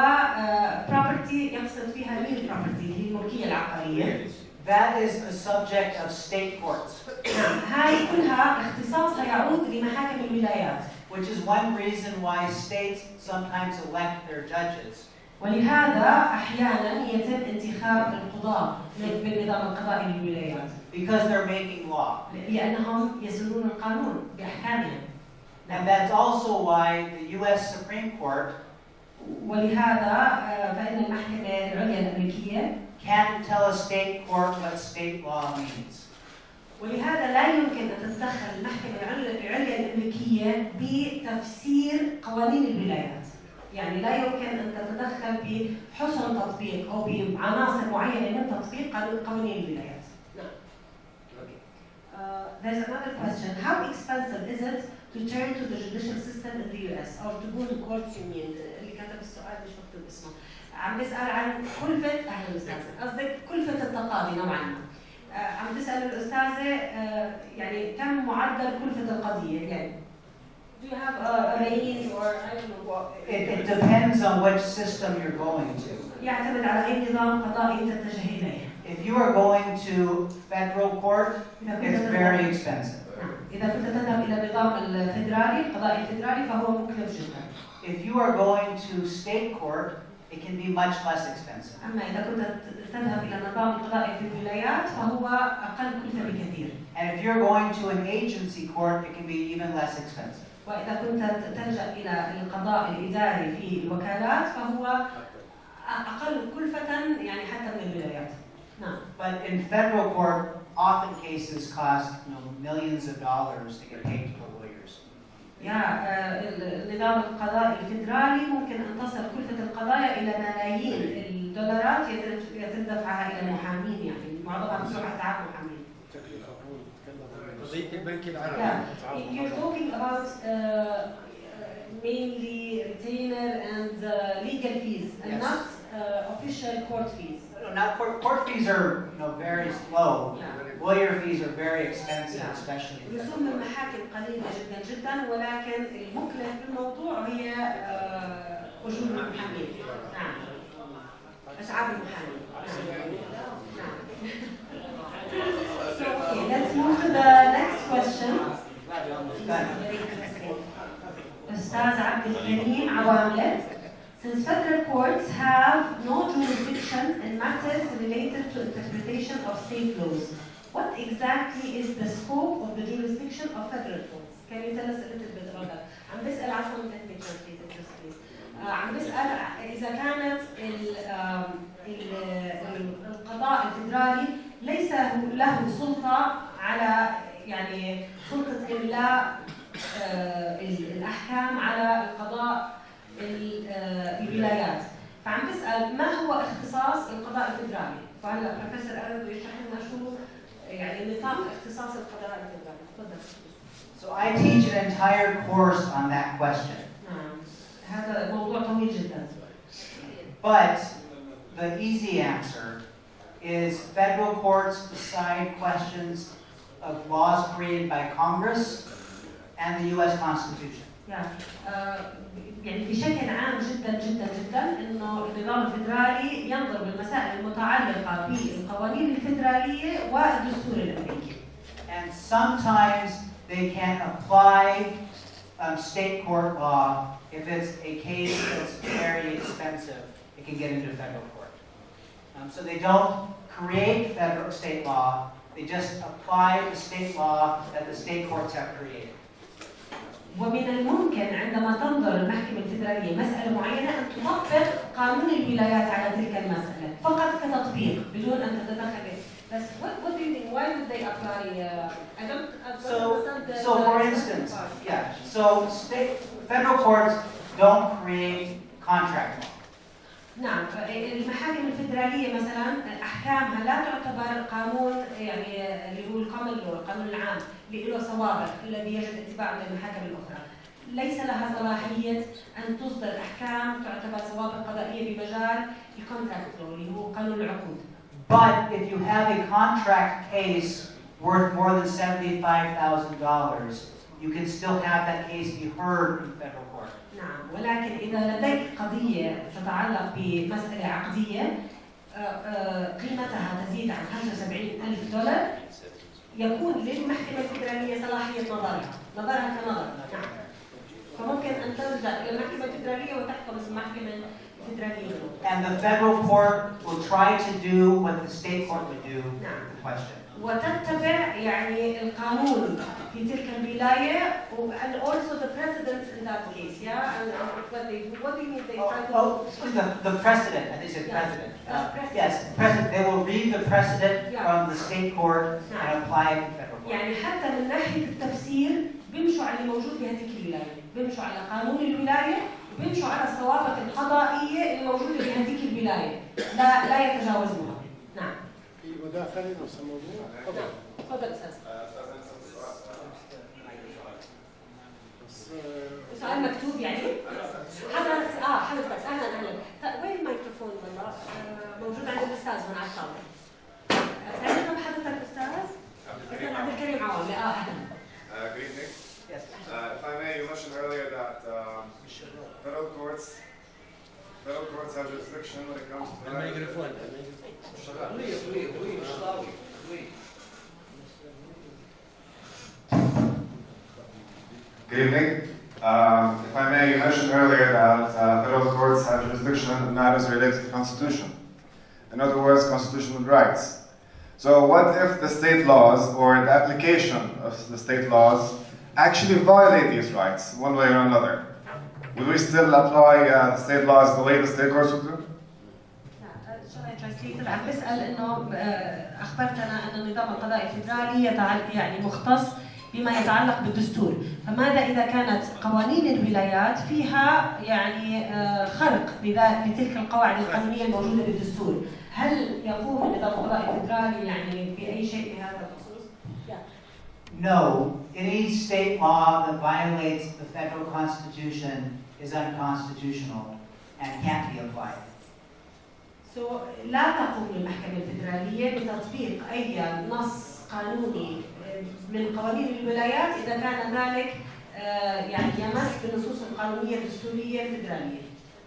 A: property يقصد فيها real property اللي هي الملكية العقارية.
B: That is the subject of state courts.
A: نعم، هاي كلها اختصاصها يعود لمحاكم الولايات.
B: Which is one reason why states sometimes elect their judges.
A: ولهذا أحياناً يتم انتخاب القضاة بالنظام القضائي للولايات.
B: Because they're making law.
A: لأنهم يسنون القانون بأحكامهم.
B: And that's also why the U.S. Supreme Court
A: ولهذا فإن المحكمة العليا الأمريكية
B: can't tell a state court what state law means.
A: ولهذا لا يمكن أن تتدخل المحكمة العليا الأمريكية بتفسير قوانين الولايات. يعني لا يمكن أن تتدخل بحسن تطبيق أو بعناصر معينة من تطبيق قوانين الولايات. نعم. There's another question. How expensive is it to turn to the judicial system in the US or to go to courts union? اللي كتب السؤال مش مكتوب اسمه. عم بسأل عن كلفة أهلا وسهلا. قصدك كلفة التقاضي نوعا ما. عم تسأل الأستاذة يعني كم معدل كلفة القضية يعني. Do you have a range or I don't know what?
B: It depends on which system you're going to.
A: يعتمد على أي نظام قضائي تتجه إليه.
B: If you are going to federal court, it's very expensive.
A: إذا كنت تذهب إلى النظام الفيدرالي القضائي الفيدرالي فهو مكلف جدا.
B: If you are going to state court, it can be much less expensive.
A: أما إذا كنت تذهب إلى النظام القضائي في الولايات فهو أقل كلفة بكثير.
B: And if you're going to an agency court, it can be even less expensive.
A: وإذا كنت تلجأ إلى القضاء الإداري في الوكالات فهو أقل كلفة يعني حتى من الولايات. نعم.
B: But in federal court, often cases cost millions of dollars to get paid to the lawyers.
A: النظام القضائي الفيدرالي ممكن أن تصل كلفة القضايا إلى ملايين الدولارات يتم دفعها إلى المحامين يعني معظمها بتروح تحت محامين.
H: قضية البنك العربي.
A: Yeah, you're talking about mainly retainer and legal fees and
B: Yes.
A: not official court fees.
B: No, not court fees are very low.
A: Yeah.
B: Lawyer fees are very expensive,
A: Yeah.
B: especially. in
A: رسوم المحاكم قليلة جدا جدا ولكن المكلف بالموضوع هي أجور المحامين. نعم. أسعار المحامين. نعم. So, okay, let's move to the next question. أستاذ عبد الكريم عواملة. Since federal courts have no jurisdiction in matters related to interpretation of state laws, what exactly is the scope of the jurisdiction of federal courts? Can you tell us a little bit about that? عم بسأل عفوا let me translate it just please. عم بسأل إذا كانت القضاء الفيدرالي ليس له سلطة على يعني سلطة إملاء الأحكام على القضاء الولايات، فعم بسأل ما هو اختصاص القضاء الفيدرالي؟ فهلا بروفيسور أرد يشرح لنا شو يعني نطاق اختصاص القضاء الفيدرالي، تفضل.
B: So I teach an entire course on that question.
A: نعم، هذا موضوع طويل جدا.
B: But the easy answer is federal courts decide questions of laws created by Congress and the U.S. Constitution.
A: يعني بشكل عام جدا جدا جدا انه النظام الفيدرالي ينظر بالمسائل المتعلقه بالقوانين الفيدراليه والدستور الامريكي.
B: And sometimes they can apply state court law if it's a case that's very expensive. It can get into federal court. So they don't create federal state law. They just apply the state law that the state courts have created.
A: ومن الممكن عندما تنظر المحكمة الفيدرالية مسألة معينة أن تطبق قانون الولايات على تلك المسألة فقط كتطبيق بدون أن تتدخل. بس what do you think? Why would they apply? I don't understand the.
B: So for instance, federal courts don't create contract law.
A: نعم، المحاكم الفيدرالية مثلا أحكامها لا تعتبر قانون يعني اللي هو القانون العام اللي له سوابق الذي يجب اتباعه من المحاكم الأخرى. ليس لها صلاحية أن تصدر أحكام تعتبر سوابق قضائية بمجال الكونتراكت لو اللي هو قانون العقود.
B: But if you have a contract case worth more than $75,000, you can still have that case be heard in federal court.
A: نعم، ولكن إذا لديك قضية تتعلق بمسألة عقدية قيمتها تزيد عن $75,000 يكون للمحكمة الفيدرالية صلاحية نظرها كنظر. نعم. فممكن أن ترجع إلى المحكمة الفيدرالية وتحكم المحكمة الفيدرالية.
B: And the federal court will try to do what the state court would do.
A: نعم.
B: Question.
A: وتتبع يعني القانون في تلك الولاية and also the precedents in that case, yeah? And what do you mean they try to
B: The precedent, I think it's precedent. Yes, precedent. They will read the precedent from the state court and apply it to federal court.
A: يعني حتى من ناحية التفسير بيمشوا على اللي موجود بهذيك الولاية، بيمشوا على قانون الولاية وبيمشوا على السوابق القضائية اللي موجودة بهذيك الولاية، لا يتجاوزوها. نعم.
D: مداخلة نفس الموضوع.
A: تفضل أستاذ. سؤال مكتوب يعني؟ حضرتك حضرتك أهلا. وين الميكروفون والله؟ موجود عند الأستاذ هنا على الطاولة. تعرف حضرتك
J: courts have jurisdiction when it comes to
H: الميكروفون
J: Good evening. If I may, you mentioned earlier that federal courts have jurisdiction in matters related to the Constitution. In other words, constitutional rights. So what if the state laws or the application of the state laws actually violate these rights one way or another? Will we still apply the state laws the way the state courts would do?
A: عم بسأل إنه أخبرتنا أن النظام القضائي الفيدرالي يعني مختص بما يتعلق بالدستور، فماذا إذا كانت قوانين الولايات فيها يعني خرق لتلك القواعد القانونية الموجودة بالدستور؟ هل يقوم النظام القضائي الفيدرالي يعني بأي شيء بهذا الخصوص؟
B: No, any state law that violates the federal constitution is unconstitutional and can't be applied.
A: لا تقوم المحكمة الفيدرالية بتطبيق أي نص قانوني من قوانين الولايات إذا كان ذلك يعني يمس بالنصوص القانونية الدستورية الفيدرالية.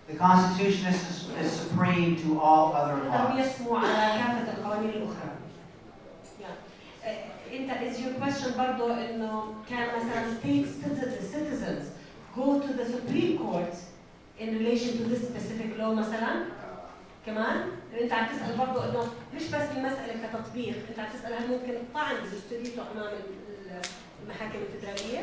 B: The Constitution is supreme to all other laws.
A: يسمو على كافة القوانين الأخرى. أنت is your question برضو إنه كان مثلا state citizens go to the Supreme Court in relation to this specific law مثلا؟ كمان انت عم تسال برضه انه مش بس المساله كتطبيق، انت عم تسال هل ممكن الطعن بدستوريته امام المحاكم الفيدراليه؟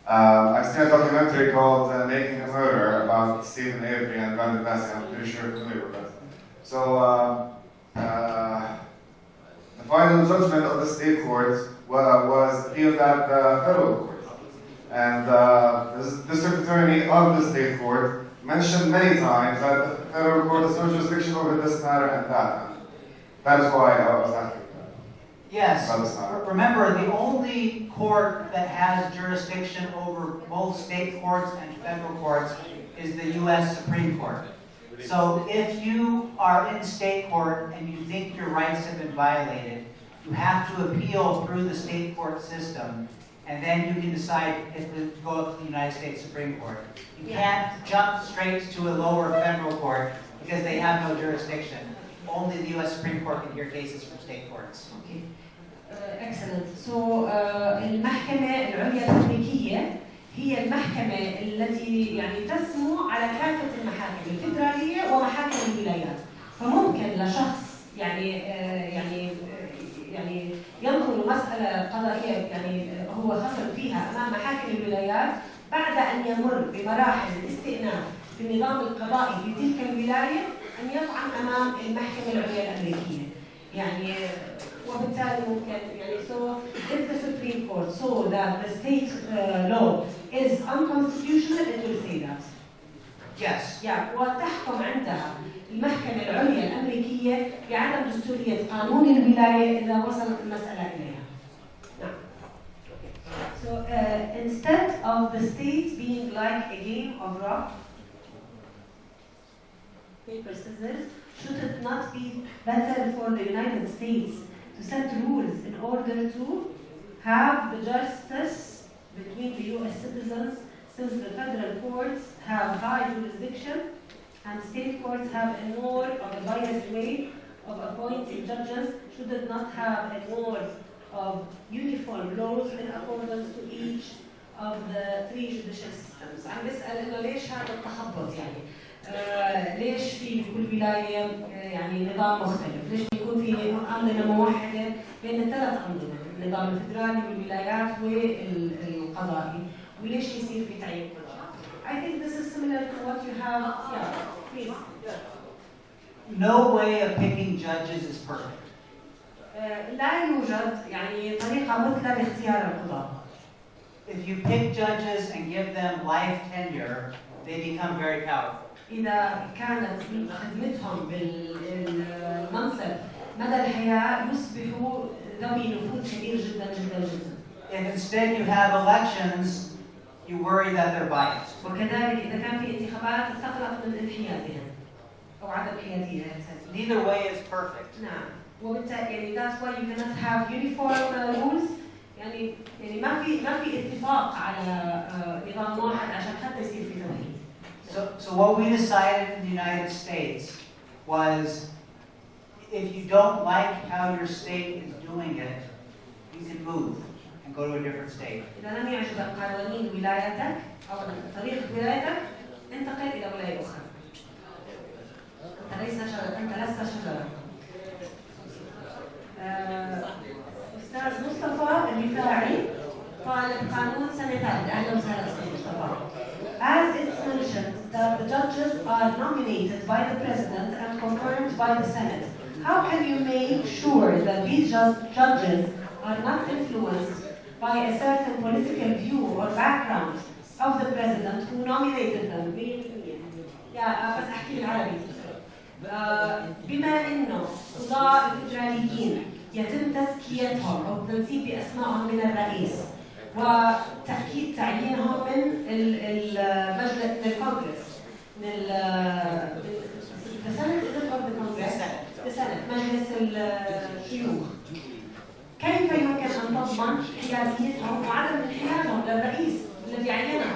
J: I've seen a documentary called Making a Murder about Stephen Avery and Brandon Massey. I'm pretty sure you're familiar with that. So the final judgment of the state court was appealed at the federal court. And the district attorney of the state court mentioned many times that the federal court has no jurisdiction over this matter and that matter. That is why I was asking.
B: Yes. Remember, the only court that has jurisdiction over both state courts and federal courts is the U.S. Supreme Court. So if you are in state court and you think your rights have been violated, you have to appeal through the state court system, and then you can decide if to go up to the United States Supreme Court. You can't jump straight to a lower federal court because they have no jurisdiction. Only the U.S. Supreme Court can hear cases from state courts.
A: Okay. Excellent. So المحكمة العليا الأمريكية هي المحكمة التي يعني تسمو على كافة المحاكم الفيدرالية ومحاكم الولايات. فممكن لشخص يعني ينظر مسألة قضائية يعني هو خصم فيها أمام محاكم الولايات بعد أن يمر بمراحل الاستئناف في النظام القضائي في تلك الولاية أن يطعن أمام المحكمة العليا الأمريكية. يعني وبالتالي ممكن يعني so if the Supreme Court saw that the state law is unconstitutional, it will say that.
B: Yes.
A: وتحكم عندها المحكمة العليا الأمريكية بعدم دستورية قانون الولاية إذا وصلت المسألة إليها. نعم. So instead of the state being like a game of rock, paper, scissors, should it not be better for the United States to set rules in order to have the justice between the U.S. citizens, since the federal courts have high jurisdiction and state courts have a more of a biased way of appointing judges? Should it not have a more of uniform laws in accordance to each of the three judicial systems? عم بسأل إنه ليش هذا التخبط يعني؟ ليش في كل ولاية يعني نظام مختلف؟ ليش يكون في أنظمة موحدة بين الثلاث أنظمة، النظام الفيدرالي والولايات والقضائي؟ وليش يصير في تعيين؟ I think this is similar to what you have. Yeah, please.
B: No way of picking judges is perfect.
A: لا يوجد يعني طريقة مثلى لاختيار القضاة.
B: If you pick judges and give them life tenure, they become very powerful.
A: إذا كانت خدمتهم بالمنصب مدى الحياة يصبحوا ذوي نفوذ كبير جدا جدا جدا.
B: If instead you have elections, you worry that they're biased.
A: وكذلك إذا كان في انتخابات تقلق من انحيازهم أو عدم حيادية.
B: Neither way is perfect.
A: نعم. وبالتالي يعني that's why you cannot have uniform rules. يعني ما في اتفاق على نظام واحد عشان حتى يصير
B: So what we decided in the United States was, if you don't like how your state is doing it, you can move and go to a different state.
A: إذا لم يعجبك قوانين ولايتك أو طريقة ولايتك انتقل إلى ولاية أخرى. أنت لست شجرة. أستاذ مصطفى الرفاعي طالب قانون سنة ثالثة. أهلا وسهلا أستاذ مصطفى. As it's mentioned that the judges are nominated by the President and confirmed by the Senate, how can you make sure that these judges are not influenced by a certain political view or background of the President who nominated them? يا بس أحكي بالعربي. بما إنه قضاء الفدراليين يتم تزكيتهم أو التنسيب بأسمائهم من الرئيس وتأكيد تعيينهم من المجلس من الكونغرس من السنة مجلس الشيوخ. كيف يمكن أن تضمن حيازيتهم وعدم انحيازهم للرئيس الذي عينهم؟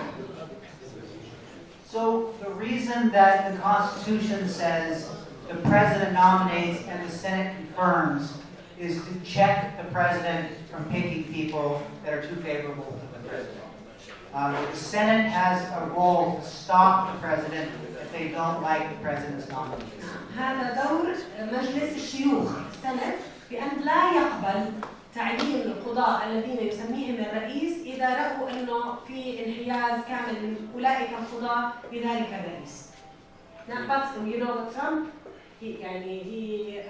B: So the reason that the Constitution says the President nominates and the Senate confirms is to check the President from picking people that are too favorable to the President. The Senate has a role to stop the President if they don't like the President's nomination.
A: هذا دور مجلس الشيوخ السنة بأن لا يقبل تعيين القضاء الذين يسميهم الرئيس إذا رأوا أنه في انحياز كامل من أولئك القضاء بذلك الرئيس. Now, but you know Trump, he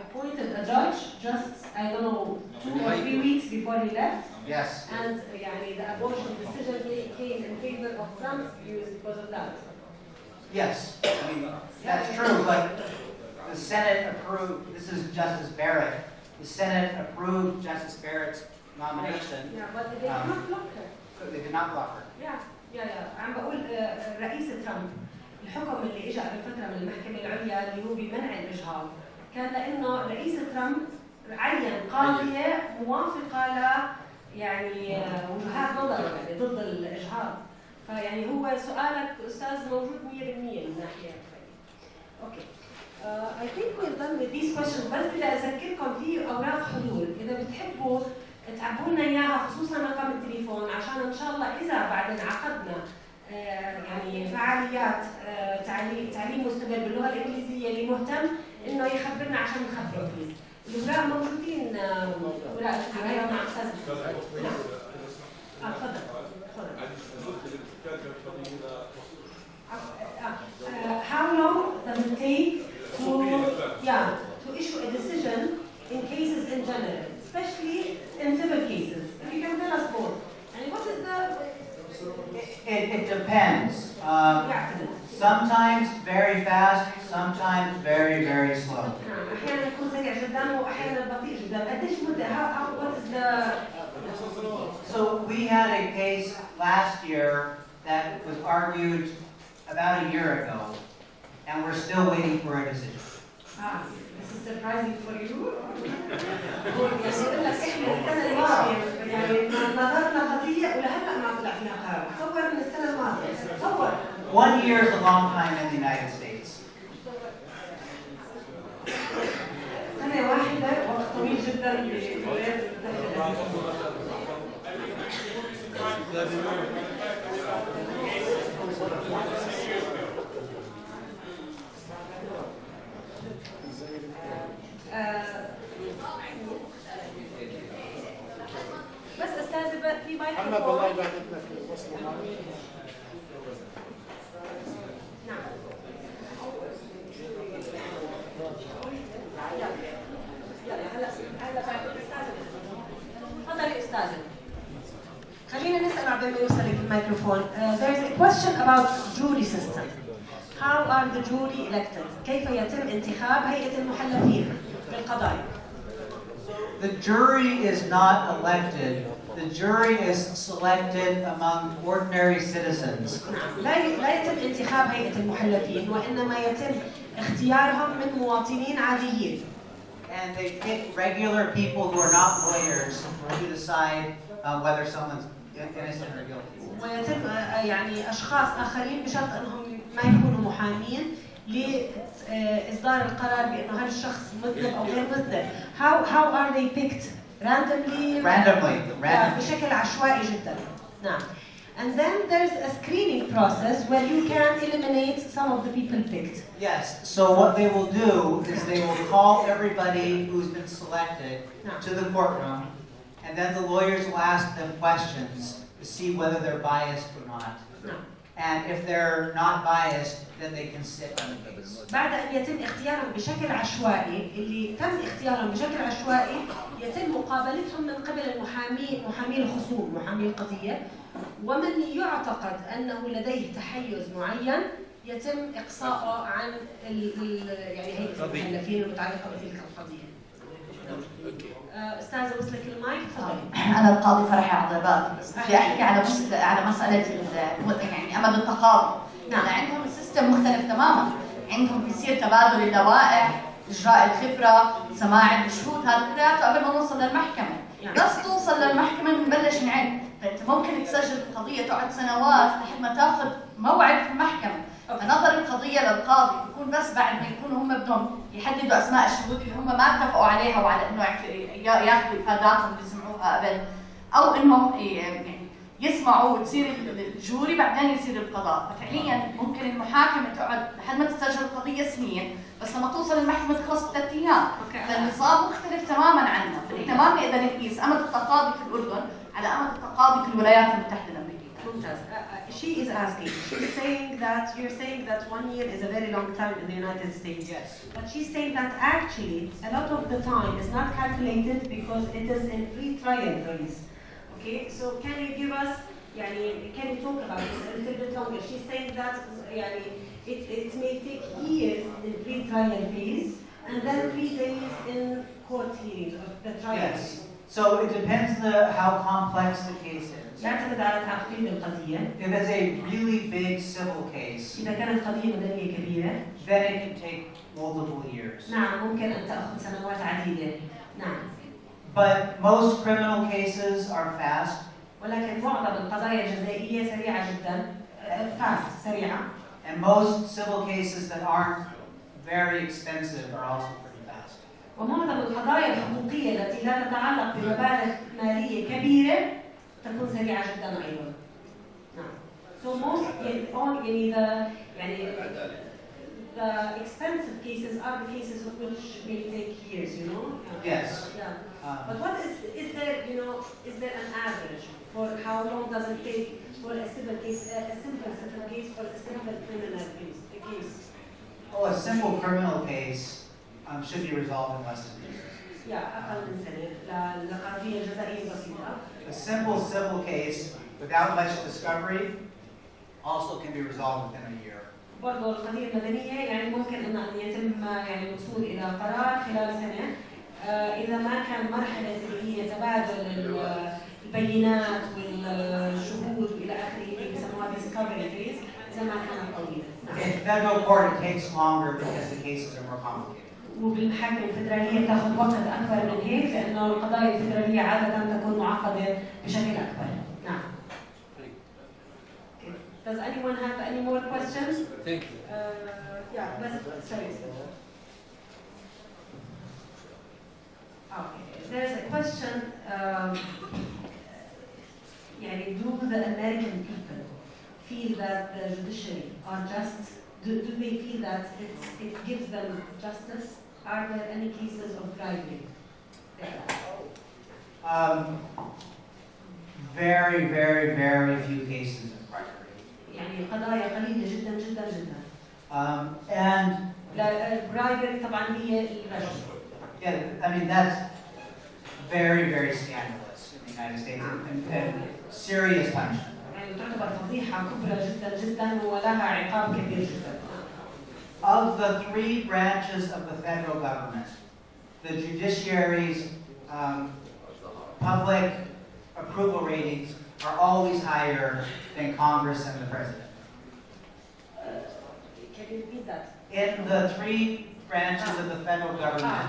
A: appointed a judge just, I don't know, 2 or 3 weeks before he left.
B: Yes.
A: And the abortion decision came in favor of Trump's views because of that.
B: Yes, I mean, that's true, but the Senate approved, this is Justice Barrett, the Senate approved Justice Barrett's nomination.
A: Yeah, but they did not block her.
B: They did not block her.
A: Yeah. عم بقول رئيس ترامب الحكم اللي اجى قبل فتره من المحكمه العليا اللي هو بمنع الاجهاض كان لانه رئيس ترامب عين قاضيه موافقه ل وجهات نظر ضد الاجهاض. فيعني هو سؤالك استاذ موجود 100% من ناحيه. اوكي. I think we're done with these questions. بس بدي اذكركم في اوراق حضور اذا بتحبوا تعبوا لنا اياها خصوصا رقم التليفون عشان ان شاء الله اذا بعدين عقدنا فعاليات تعليم مستمر باللغه الانجليزيه اللي مهتم انه يخبرنا عشان نخبره فيه. الاوراق موجودين اوراق الحمايه مع استاذ. تفضل. How long does it take to issue a decision in cases in general, especially in civil cases? If you can tell us more. And what is the
B: It depends. Sometimes very fast, sometimes very, very slow.
A: أحيانا يكون سريع جدا وأحيانا بطيء جدا. قديش مدة؟ What is the?
B: So we had a case last year that was argued about a year ago, and we're still waiting for a decision.
A: This is surprising for you. السنة الماضية نظرنا قضية ولهلا ما طلع فيها قرار. تصور من السنة الماضية. تصور.
B: 1 year is a long time in the United States.
A: سنة واحدة وقت طويل جدا بالولايات بس استاذ في مايكروفون.
D: محمد والله بعت لك وصله معي.
A: نعم. هلا تفضلي استاذه. خلينا نسال قبل ما يوصل الميكروفون. There is a question about jury system. How are the jury elected? كيف يتم انتخاب هيئة المحلفين بالقضايا؟
B: The jury is not elected. The jury is selected among ordinary citizens.
A: لا يتم انتخاب هيئة المحلفين وإنما يتم اختيارهم من مواطنين عاديين.
B: And they pick regular people who are not lawyers to decide whether someone's innocent or guilty.
A: ويتم يعني اشخاص اخرين بشرط انهم ما يكونوا محامين لاصدار القرار بانه هل الشخص مذنب او غير مذنب. How are they picked? Randomly. بشكل عشوائي جدا. نعم. And then there's a screening process where you can eliminate some of the people picked.
B: Yes, so what they will do is they will call everybody who's been selected to the courtroom, and then the lawyers will ask them questions to see whether they're biased or not.
A: No.
B: And if they're not biased, then they can sit on the case.
A: بعد أن يتم اختيارهم بشكل عشوائي، اللي تم اختيارهم بشكل عشوائي يتم مقابلتهم من قبل محامي الخصوم، محامي القضية، ومن يعتقد أنه لديه تحيز معين يتم إقصاؤه عن يعني هيئة المكلفين المتعلقة بتلك القضية. أستاذة وصلك المايك تفضلي.
K: أنا القاضي فرحة عضيبات، بس بدي أحكي على مسألة يعني أمد التقاضي. نعم. عندهم السيستم مختلف تماماً، عندهم بيصير تبادل اللوائح، إجراء الخبرة، سماع الشهود، هذا كلياته قبل ما نوصل للمحكمة. بس توصل للمحكمة بنبلش نعد، فأنت ممكن تسجل القضية تقعد سنوات لحد ما تاخذ موعد في المحكمة. فنظر القضية للقاضي بيكون بس بعد ما يكونوا هم بدهم يحددوا أسماء الشهود اللي هم ما اتفقوا عليها وعلى إنه ياخذوا إفاداتهم اللي سمعوها قبل، أو إنهم يعني يسمعوا وتصير الجوري بعدين يصير القضاء. ففعليا ممكن المحاكمة تقعد لحد ما تسجل القضية سنين، بس لما توصل المحكمة تخلص ب3 أيام. فالنظام مختلف تماما عنا، فإحنا ما بنقدر نقيس أمد التقاضي في الأردن على أمد التقاضي في الولايات المتحدة الأمريكية.
A: ممتاز. She is asking, she's saying that you're saying that 1 year is a very long time in the United States.
B: Yes.
A: But she's saying that actually a lot of the time is not calculated because it is in pre-trial phase. Okay, so can you give us, can you talk about this a little bit longer? She's saying that it may take years in pre-trial phase and then 3 days in court hearings of the trial.
B: Yes. So it depends how complex the case is.
A: يعتمد على تعقيد القضية.
B: If it's a really big civil case,
A: إذا كانت قضية مدنية كبيرة,
B: then it can take multiple years.
A: نعم ممكن أن تأخذ سنوات عديدة. نعم.
B: But most criminal cases are fast.
A: ولكن معظم القضايا الجزائية سريعة جدا. fast سريعة.
B: And most civil cases that aren't very expensive are also pretty fast.
A: ومعظم القضايا الحقوقية التي لا تتعلق بمبالغ مالية كبيرة تكون سريعة جدا أيضا. نعم. So most the expensive cases are the cases which may take years, you know.
B: Yes.
A: Yeah. But what is there, is there an average for how long does it take for a civil case, a simple civil case, or a simple criminal case?
B: Oh, a simple criminal case should be resolved in less than 2 years.
A: Yeah, أقل من سنة لقضية جزائية بسيطة.
B: A simple civil case without much discovery also can be resolved within a year.
A: برضه القضية المدنية ممكن أن يتم الوصول إلى قرار خلال سنة إذا ما كان مرحلة اللي هي تبادل البينات والشهود وإلى آخره اللي بيسموها discovery phase إذا ما كانت طويلة.
B: In federal court it takes longer because the cases are more complicated.
A: وبالمحاكم الفدرالية تأخذ وقت أكبر من هيك لأنه القضايا الفدرالية عادة تكون معقدة بشكل أكبر. نعم. Does anyone have any more questions?
C: Thank you.
A: Sorry. Okay. There's a question. Do the American people feel that the judiciary are just? Do they feel that it gives them justice? Are there any cases of bribery?
B: Very, very, very few cases of bribery.
A: قضايا قليلة جدا جدا جدا.
B: And
A: bribery طبعا هي الرشوة.
B: Yeah, I mean that's very, very scandalous in the United States and serious punishment.
A: تعتبر فضيحة كبرى جدا جدا ولها عقاب كبير جدا.
B: Of the 3 branches of the federal government, the judiciary's public approval ratings are always higher than Congress and the President.
A: Can you repeat that?
B: In the 3 branches of the federal government,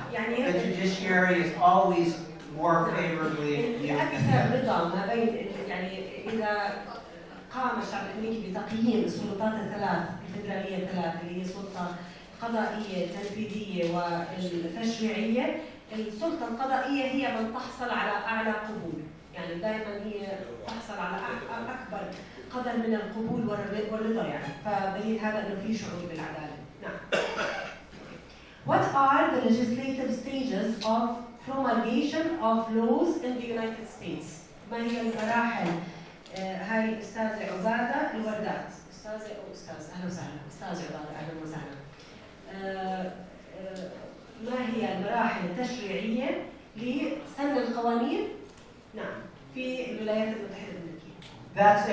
B: the judiciary is always more favorably viewed than the other.
A: إذا قام الشعب الأمريكي بتقييم السلطات الثلاث الفدرالية الثلاث اللي هي السلطة القضائية التدريبية والتشريعية، السلطة القضائية هي من تحصل على أعلى قبول، يعني دائما هي تحصل على أكبر قدر من القبول والرضا يعني، فدليل هذا إنه في شعور بالعدالة. نعم. What are the legislative stages of promulgation of laws in the United States? ما هي المراحل؟ هاي الأستاذة عبادة الوردات، أستاذة أو أستاذ، أهلا وسهلا، أستاذة عبادة أهلا وسهلا. ما هي المراحل التشريعية لسن القوانين؟ نعم، في الولايات المتحدة الأمريكية.
B: That's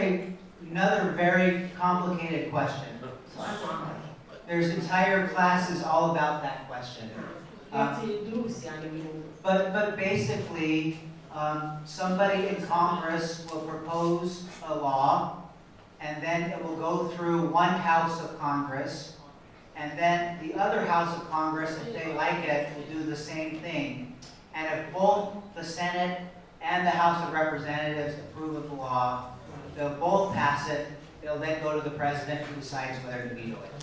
B: another very complicated question.
A: سؤال معقد.
B: There's entire classes all about that question. But basically, somebody in Congress will propose a law, and then it will go through one house of Congress, and then the other house of Congress, if they like it, will do the same thing. And if both the Senate and the House of Representatives approve of the law, they'll both pass it. They'll then go to the president who decides whether to veto it.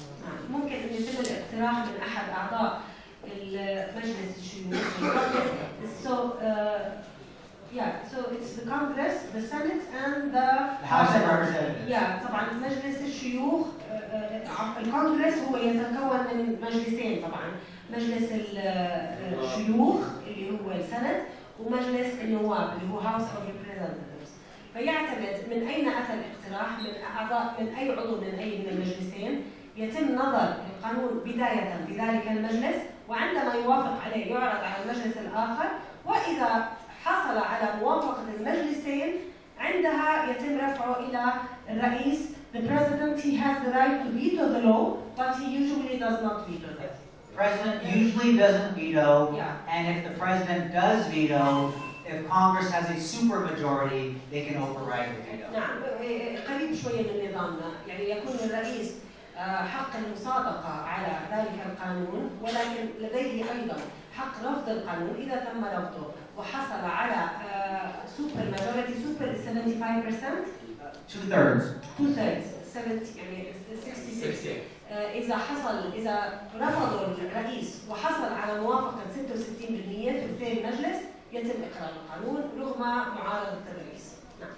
A: ممكن أن يتم الاقتراح من أحد أعضاء المجلس الشيوخ. So it's the Congress, the Senate, and the
B: House of Representatives.
A: طبعا مجلس الشيوخ الكونغرس هو يتكون من مجلسين طبعا، مجلس الشيوخ اللي هو السنت ومجلس النواب اللي هو House of Representatives. فيعتمد من أين أتى الاقتراح، من أعضاء من أي عضو من أي من المجلسين، يتم نظر القانون بداية بذلك المجلس، وعندما يوافق عليه يعرض على المجلس الآخر، وإذا حصل على موافقة المجلسين عندها يتم رفعه إلى الرئيس. The president, he has the right to veto the law, but he usually does not veto it.
B: The president usually doesn't veto, and if the president does veto, if Congress has a supermajority, they can override the veto.
A: نعم، قريب شوية من نظامنا، يعني يكون الرئيس حق المصادقة على ذلك القانون، ولكن لديه أيضا حق رفض القانون إذا تم رفضه وحصل على super majority, super 75%.
B: 2/3.
A: 2/3 يعني 66. إذا رفضوا الرئيس وحصل على موافقة 66% ثلثي المجلس يتم إقرار القانون رغم معارضة الرئيس. نعم.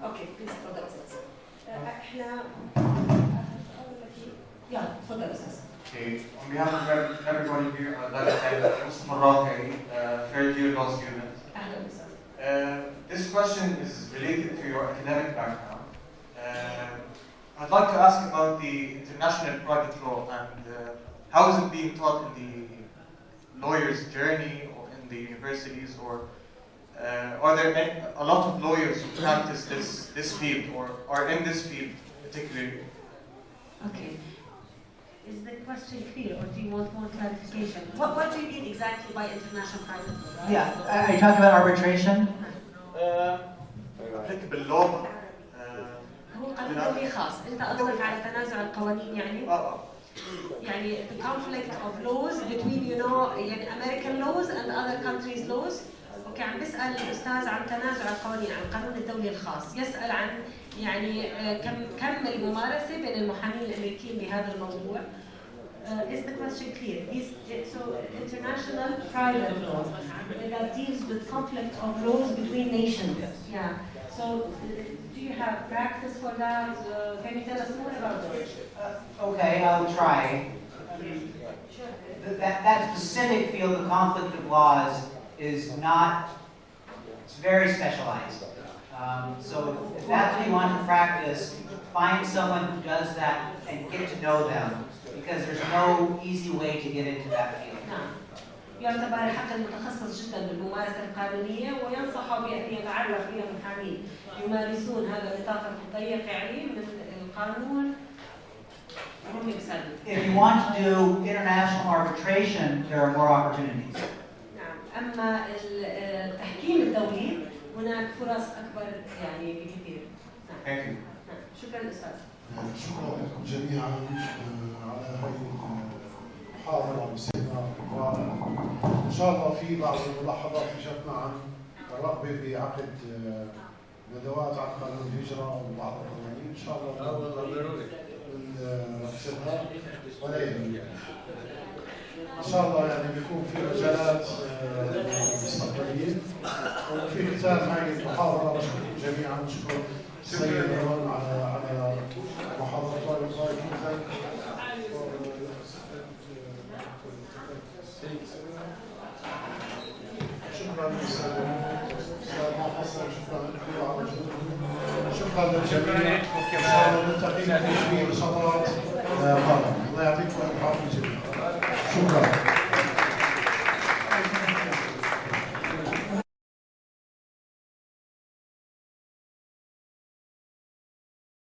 A: أوكي، تفضل أستاذ. إحنا يلا تفضل أستاذ.
L: Okay, on behalf of everybody here, I'd like to thank Mustafa Rafi, third year law student. This question is related to your academic background. I'd like to ask about the international private law and how is it being taught in the lawyer's journey or in the universities, or are there a lot of lawyers who practice this field or are in this field particularly?
A: Okay. Is the question clear, or do you want more clarification? What do you mean exactly by international private law? Right?
B: Yeah, are you talking about arbitration?
L: Applicable law.
A: هو قانون دولي خاص، أنت قصدك على تنازع القوانين يعني؟ يعني the conflict of laws between يعني American laws and other countries' laws. أوكي، عم بسأل الأستاذ عن تنازع القوانين، عن القانون الدولي الخاص، يسأل عن يعني كم الممارسة بين المحامين الأمريكيين بهذا الموضوع. Is the question clear? So international private law that deals with conflict of laws between nations. Yeah. So do you have practice for that? Can you tell us more about it?
B: Okay, I'll try. That specific field of conflict of laws is not, it's very specialized. So if that's what you want to practice, find someone who does that and get to know them, because there's no easy way to get into that field.
A: يعتبر حقا متخصص جدا بالممارسة القانونية، وينصح بأن يتعرف إلى محامين يمارسون هذا النطاق الضيق يعني من القانون.
B: If you want to do international arbitration, there are more opportunities.
A: نعم، أما التحكيم الدولي هناك فرص أكبر يعني بكثير.
L: Thank you.
A: شكرا أستاذ.
D: شكرا لكم جميعا على هذه المحاضرة والسيمينار الرائع. إن شاء الله في بعض الملاحظات اجتنا عن الرغبه بعقد ندوات عن قانون الهجره وبعض القوانين ان شاء الله نكسبها ولا يهمني. ان شاء الله يعني بيكون في مجالات مستقبليه. وفي ختام هذه المحاضره بشكركم جميعا، بشكر السيد روان على محاضرته القائمه جدا. شكرا للاستاذ محسن، شكرا لكم على مجهودكم، شكرا للجميع. ان شاء الله نلتقي في نشاطات قادمه. الله يعطيكم الف عافيه جميعا. شكرا.